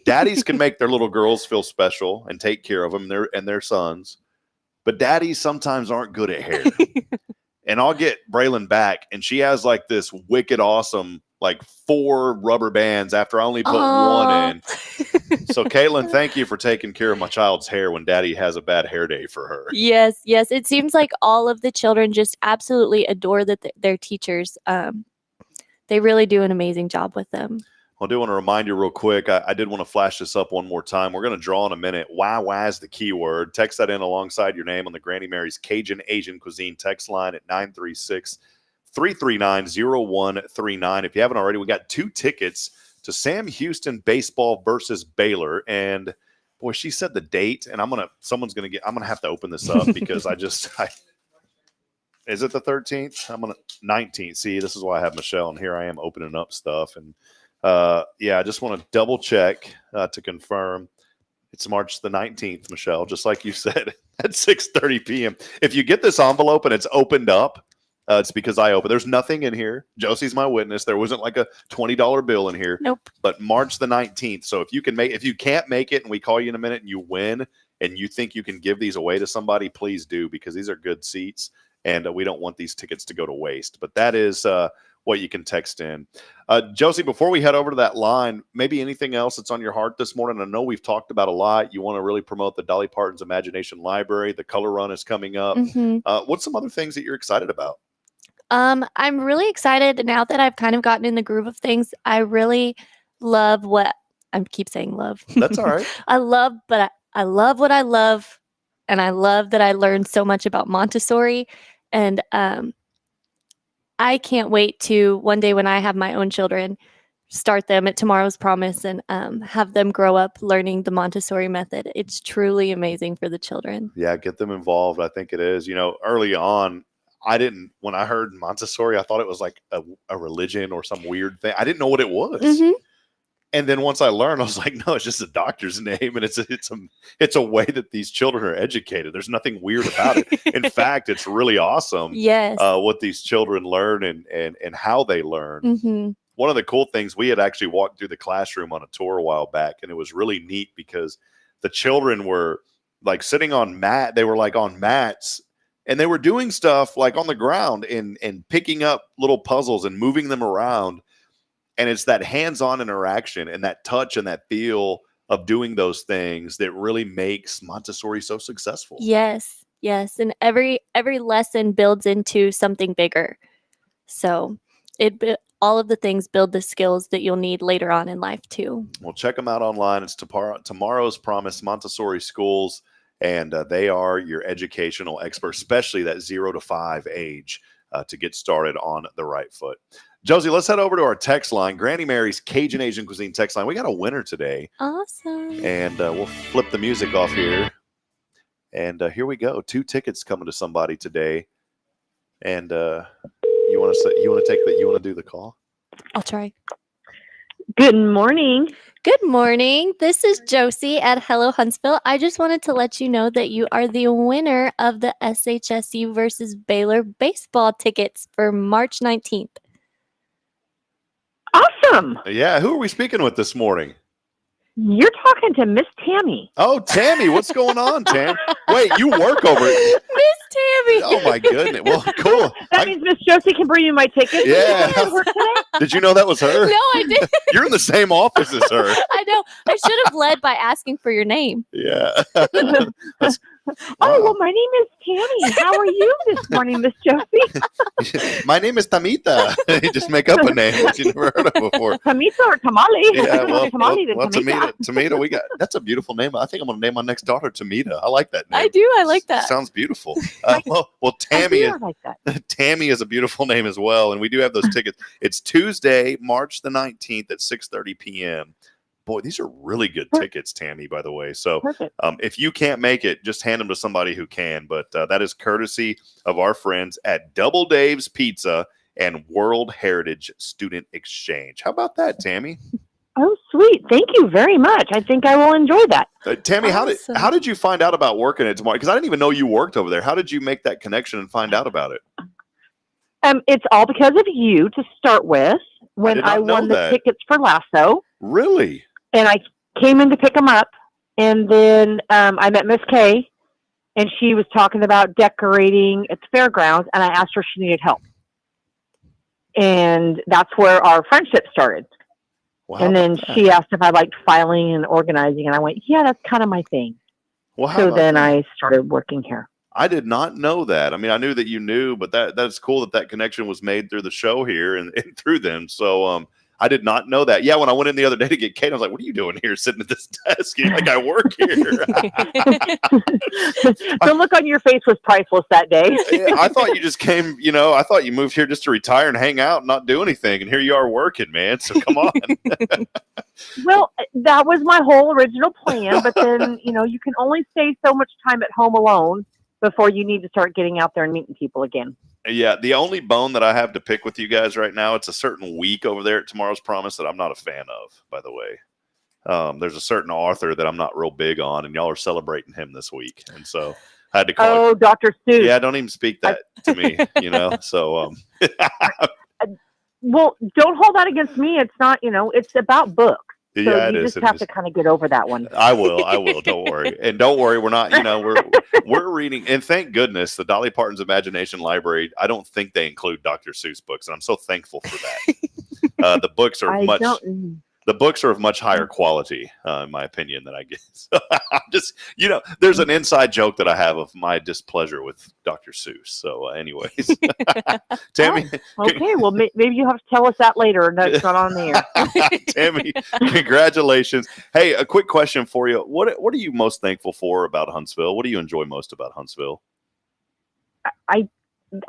Daddies can make their little girls feel special and take care of them and their sons. But daddies sometimes aren't good at hair. and I'll get Braylon back, and she has like this wicked awesome like 4 rubber bands after I only put one in. So Caitlin, thank you for taking care of my child's hair when Daddy has a bad hair day for her. Yes. It seems like all of the children just absolutely adore their teachers. They really do an amazing job with them. I do want to remind you real quick. I did want to flash this up one more time. We're going to draw in a minute. Why is the keyword? Text that in alongside your name on the Granny Mary's Cajun Asian Cuisine text line at 936-339-0139. If you haven't already, we got 2 tickets to Sam Houston baseball versus Baylor. And boy, she said the date, and I'm going to have to open this up because is it the 13th? 19th. See, this is why I have Michelle, and here I am opening up stuff. And I just want to double check to confirm. It's March the 19th, Michelle, just like you said, at 6:30 p.m. If you get this envelope and it's opened up, it's because I opened. There's nothing in here. Josie's my witness. There wasn't like a $20 bill in here. Nope. But March the 19th. So if you can't make it and we call you in a minute and you win and you think you can give these away to somebody, please do, because these are good seats and we don't want these tickets to go to waste. But that is what you can text in. Josie, before we head over to that line, maybe anything else that's on your heart this morning? I know we've talked about a lot. You want to really promote the Dolly Parton's Imagination Library. The Color Run is coming up. What's some other things that you're excited about? I'm really excited now that I've kind of gotten in the groove of things. I really love what I keep saying love. That's all right. I love what I love. And I love that I learned so much about Montessori. And I can't wait to one day when I have my own children, start them at Tomorrow's Promise and have them grow up learning the Montessori method. It's truly amazing for the children. Yeah, get them involved. I think it is. Early on, when I heard Montessori, I thought it was like a religion or some weird thing. I didn't know what it was. And then once I learned, I was like, no, it's just a doctor's name. And it's a way that these children are educated. There's nothing weird about it. In fact, it's really awesome. Yes. What these children learn and how they learn. One of the cool things, we had actually walked through the classroom on a tour a while back, and it was really neat because the children were like sitting on they were like on mats, and they were doing stuff like on the ground and picking up little puzzles and moving them around. And it's that hands-on interaction and that touch and that feel of doing those things that really makes Montessori so successful. Yes. And every lesson builds into something bigger. So all of the things build the skills that you'll need later on in life too. Well, check them out online. It's Tomorrow's Promise Montessori Schools, and they are your educational experts, especially that 0 to 5 age, to get started on the right foot. Josie, let's head over to our text line, Granny Mary's Cajun Asian Cuisine text line. We got a winner today. Awesome. And we'll flip the music off here. And here we go. 2 tickets coming to somebody today. And you want to do the call? I'll try. Good morning. Good morning. This is Josie at Hello Huntsville. I just wanted to let you know that you are the winner of the SHSU versus Baylor baseball tickets for March 19th. Awesome. Yeah. Who are we speaking with this morning? You're talking to Miss Tammy. Oh, Tammy. What's going on, Tam? Wait, you work over it. Miss Tammy. Oh, my goodness. Well, cool. That means Miss Josie can bring you my ticket. Yeah. Did you know that was her? No, I didn't. You're in the same office as her. I know. I should have led by asking for your name. Yeah. Oh, well, my name is Tammy. How are you this morning, Miss Josie? My name is Tamita. You just make up a name that you never heard of before. Tamita or Tamale? Yeah, well, Tamita. Tamita, that's a beautiful name. I think I'm going to name my next daughter Tamita. I like that name. I do. I like that. Sounds beautiful. Well, Tammy. I like that. Tammy is a beautiful name as well, and we do have those tickets. It's Tuesday, March the 19th at 6:30 p.m. Boy, these are really good tickets, Tammy, by the way. So if you can't make it, just hand them to somebody who can. But that is courtesy of our friends at Double Dave's Pizza and World Heritage Student Exchange. How about that, Tammy? Oh, sweet. Thank you very much. I think I will enjoy that. Tammy, how did you find out about working at tomorrow? Because I didn't even know you worked over there. How did you make that connection and find out about it? It's all because of you to start with. When I won the tickets for Lasso. Really? And I came in to pick them up, and then I met Miss Kay, and she was talking about decorating at the fairgrounds, and I asked her if she needed help. And that's where our friendship started. Wow. And then she asked if I liked filing and organizing, and I went, yeah, that's kind of my thing. Well, So then I started working here. I did not know that. I mean, I knew that you knew, but that's cool that connection was made through the show here and through them. So I did not know that. Yeah, when I went in the other day to get Kate, I was like, what are you doing here sitting at this desk? You're like, I work here. The look on your face was priceless that day. I thought you just came, I thought you moved here just to retire and hang out and not do anything. And here you are working, man. So come on. Well, that was my whole original plan. But then, you can only stay so much time at home alone before you need to start getting out there and meeting people again. Yeah, the only bone that I have to pick with you guys right now, it's a certain week over there at Tomorrow's Promise that I'm not a fan of, by the way. There's a certain author that I'm not real big on, and y'all are celebrating him this week. And so I had to call Oh, Dr. Seuss. Yeah, don't even speak that to me, So well, don't hold that against me. It's not, it's about books. So yeah, you just have to kind of get over that one. I will. Don't worry. And don't worry, we're not, we're reading, and thank goodness the Dolly Parton's Imagination Library, I don't think they include Dr. Seuss books, and I'm so thankful for that. The books are of much higher quality, in my opinion, than I guess. I'm just, there's an inside joke that I have of my displeasure with Dr. Seuss. So anyways, Tammy. Okay. Well, maybe you have to tell us that later. No, it's not on the air. Tammy, congratulations. Hey, a quick question for you. What are you most thankful for about Huntsville? What do you enjoy most about Huntsville? I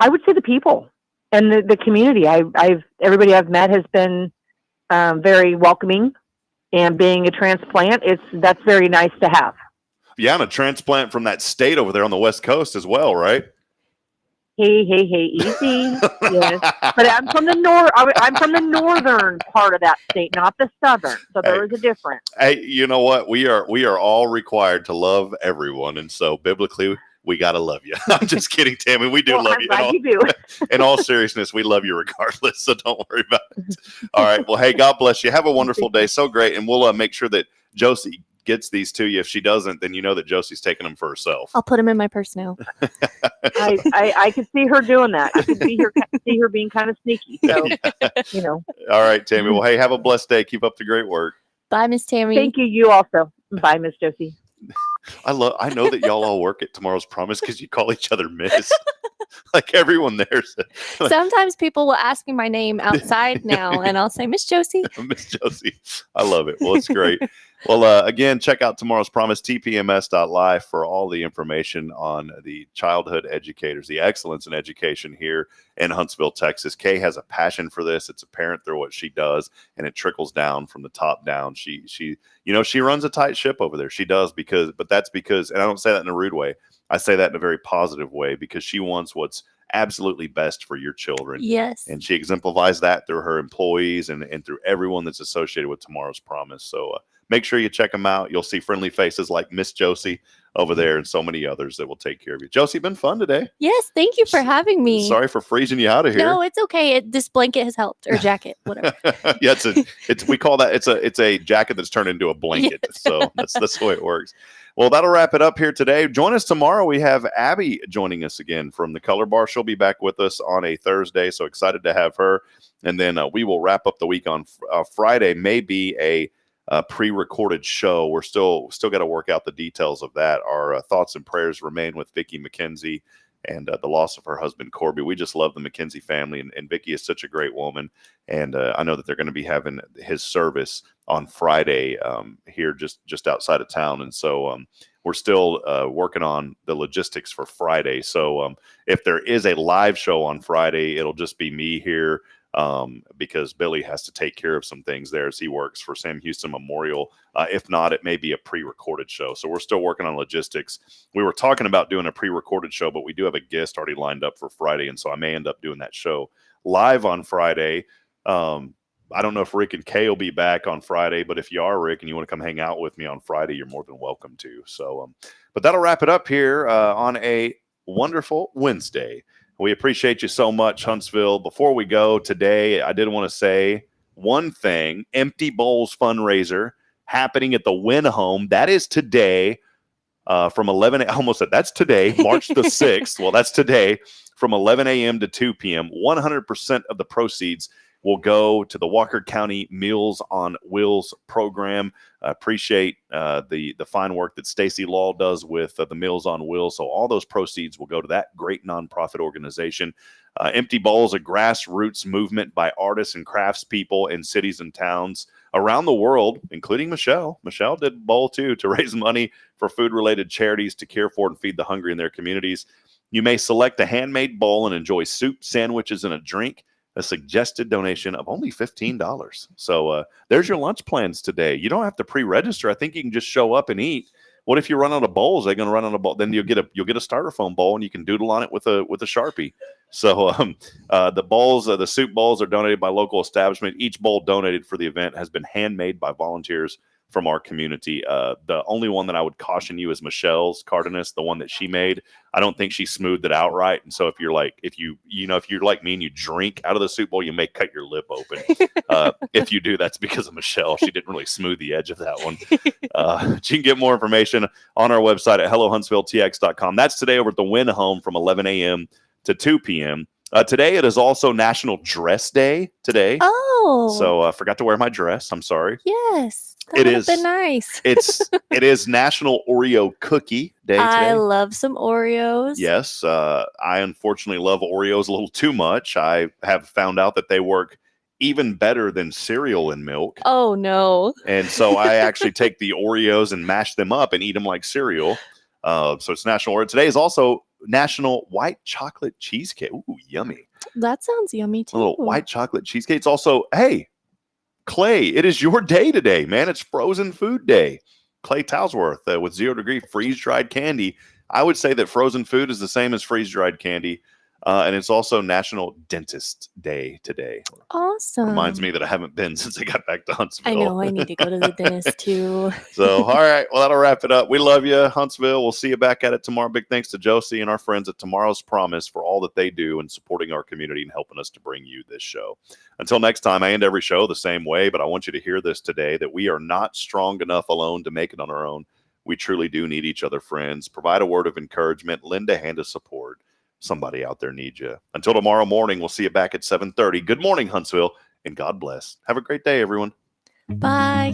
would say the people and the community. Everybody I've met has been very welcoming, and being a transplant, that's very nice to have. Yeah, and a transplant from that state over there on the West Coast as well, right? Hey, easy. Yes, but I'm from the I'm from the northern part of that state, not the southern. So there is a difference. Hey, you know what? We are all required to love everyone, and so biblically, we gotta love you. I'm just kidding, Tammy. We do love you. You do. In all seriousness, we love you regardless. So don't worry about it. All right. Well, hey, God bless you. Have a wonderful day. So great, and we'll make sure that Josie gets these to you. If she doesn't, then you know that Josie's taking them for herself. I'll put them in my purse now. I could see her doing that. I could see her being kind of sneaky. So, All right, Tammy. Well, hey, have a blessed day. Keep up the great work. Bye, Miss Tammy. Thank you. You also. Bye, Miss Josie. I know that y'all all work at Tomorrow's Promise because you call each other Miss. Like everyone there. Sometimes people will ask me my name outside now, and I'll say Miss Josie. Miss Josie. I love it. Well, it's great. Well, again, check out Tomorrow's Promise, tpms.live for all the information on the childhood educators, the excellence in education here in Huntsville, Texas. Kay has a passion for this. It's apparent through what she does, and it trickles down from the top down. She runs a tight ship over there. She does but that's because, and I don't say that in a rude way. I say that in a very positive way because she wants what's absolutely best for your children. Yes. And she exemplifies that through her employees and through everyone that's associated with Tomorrow's Promise. So make sure you check them out. You'll see friendly faces like Miss Josie over there and so many others that will take care of you. Josie, been fun today. Yes. Thank you for having me. Sorry for freezing you out of here. No, it's okay. This blanket has helped, or jacket, whatever. Yeah, we call that it's a jacket that's turned into a blanket. Yes. So that's the way it works. Well, that'll wrap it up here today. Join us tomorrow. We have Abby joining us again from the Color Bar. She'll be back with us on a Thursday, so excited to have her. And then we will wrap up the week on Friday. Maybe a pre-recorded show. We're still got to work out the details of that. Our thoughts and prayers remain with Vicki McKenzie and the loss of her husband, Corby. We just love the McKenzie family, and Vicki is such a great woman. And I know that they're going to be having his service on Friday here just outside of town. And so we're still working on the logistics for Friday. So if there is a live show on Friday, it'll just be me here because Billy has to take care of some things there as he works for Sam Houston Memorial. If not, it may be a pre-recorded show. So we're still working on logistics. We were talking about doing a pre-recorded show, but we do have a guest already lined up for Friday. And so I may end up doing that show live on Friday. I don't know if Rick and Kay will be back on Friday, but if you are, Rick, and you want to come hang out with me on Friday, you're more than welcome to. So, but that'll wrap it up here on a wonderful Wednesday. We appreciate you so much, Huntsville. Before we go today, I did want to say one thing. Empty Bowls fundraiser happening at the Win Home. That is today. from 11. I almost said that's today, March the 6th. Well, that's today from 11 a.m. to 2 p.m. 100% of the proceeds will go to the Walker County Meals on Wheels program. I appreciate the fine work that Stacy Law does with the Meals on Wheels. So all those proceeds will go to that great nonprofit organization. Empty Bowl is a grassroots movement by artists and craftspeople in cities and towns around the world, including Michelle. Michelle did Bowl too, to raise money for food-related charities to care for and feed the hungry in their communities. You may select a handmade bowl and enjoy soup, sandwiches, and a drink. A suggested donation of only $15. So there's your lunch plans today. You don't have to pre-register. I think you can just show up and eat. What if you run out of bowls? They're going to run out of bowl. Then you'll get a styrofoam bowl and you can doodle on it with a Sharpie. So the bowls, the soup bowls, are donated by local establishment. Each bowl donated for the event has been handmade by volunteers from our community. The only one that I would caution you is Michelle's Cardenas, the one that she made. I don't think she smoothed it out right. And so if you're like me and you drink out of the soup bowl, you may cut your lip open. If you do, that's because of Michelle. She didn't really smooth the edge of that one. You can get more information on our website at hellohuntsvilletx.com. That's today over at the Wynn Home from 11 a.m. to 2 p.m. Today it is also National Dress Day today. Oh. So I forgot to wear my dress. I'm sorry. Yes. That would have been nice. It is National Oreo Cookie Day today. I love some Oreos. Yes. I unfortunately love Oreos a little too much. I have found out that they work even better than cereal and milk. Oh, no. And so I actually take the Oreos and mash them up and eat them like cereal. So it's National Oreo. Today is also National White Chocolate Cheesecake. Ooh, yummy. That sounds yummy too. A little white chocolate cheesecake. It's also, hey, Clay, it is your day today, man. It's Frozen Food Day. Clay Talsworth with 0 degree freeze-dried candy. I would say that frozen food is the same as freeze-dried candy. And it's also National Dentist Day today. Awesome. Reminds me that I haven't been since I got back to Huntsville. I know. I need to go to the dentist too. So, all right. Well, that'll wrap it up. We love you, Huntsville. We'll see you back at it tomorrow. Big thanks to Josie and our friends at Tomorrow's Promise for all that they do in supporting our community and helping us to bring you this show. Until next time, I end every show the same way, but I want you to hear this today, that we are not strong enough alone to make it on our own. We truly do need each other, friends. Provide a word of encouragement. Lend a hand of support. Somebody out there needs you. Until tomorrow morning, we'll see you back at 7:30. Good morning, Huntsville, and God bless. Have a great day, everyone. Bye.